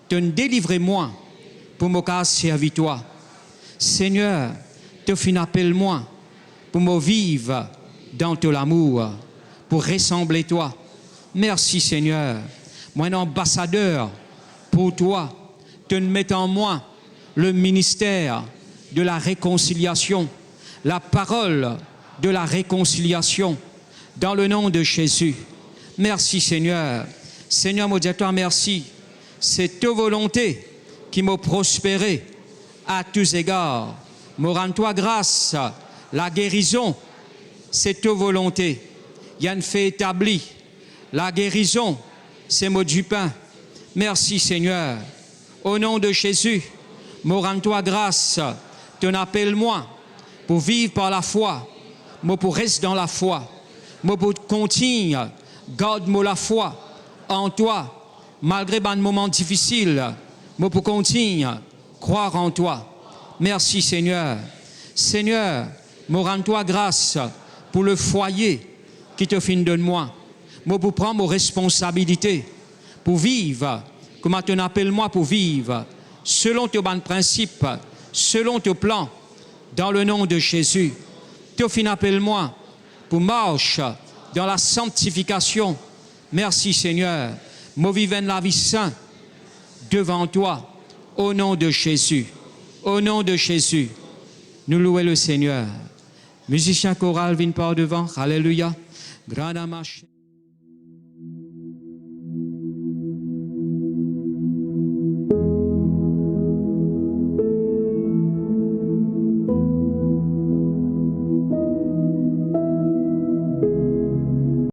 Te délivre-moi pour me servir toi. Seigneur, te fin appelle-moi pour me vivre dans ton amour, pour ressembler toi. Merci Seigneur, moi un ambassadeur pour toi, te mets en moi le ministère de la réconciliation, la parole de la réconciliation, dans le nom de Jésus. Merci Seigneur. Seigneur, mon Dieu, toi merci. C'est ta volonté qui m'a prospéré à tous égards. Me rends-toi grâce. La guérison, c'est ta volonté. Il y a une fait établie. La guérison, c'est mot du pain. Merci Seigneur. Au nom de Jésus, me rends-toi grâce. Ton appelle-moi pour vivre par la foi. Moi pour rester dans la foi. Moi pour continuer. Garde-moi la foi en toi. Malgré un moment difficile, moi pour continuer. Croire en toi. Merci Seigneur. Seigneur, me rends-toi grâce pour le foyer qui te fin de moi. Moi, pour prendre mes responsabilités, pour vivre, comment tu appelles moi pour vivre, selon tes bons principes, selon tes plans, dans le nom de Jésus. Tu appelle-moi pour marcher dans la sanctification. Merci Seigneur. Moi, vivre la vie sainte devant toi, au nom de Jésus. Au nom de Jésus, nous louons le Seigneur. Musicien choral, viens par devant. Alléluia. Grand amache.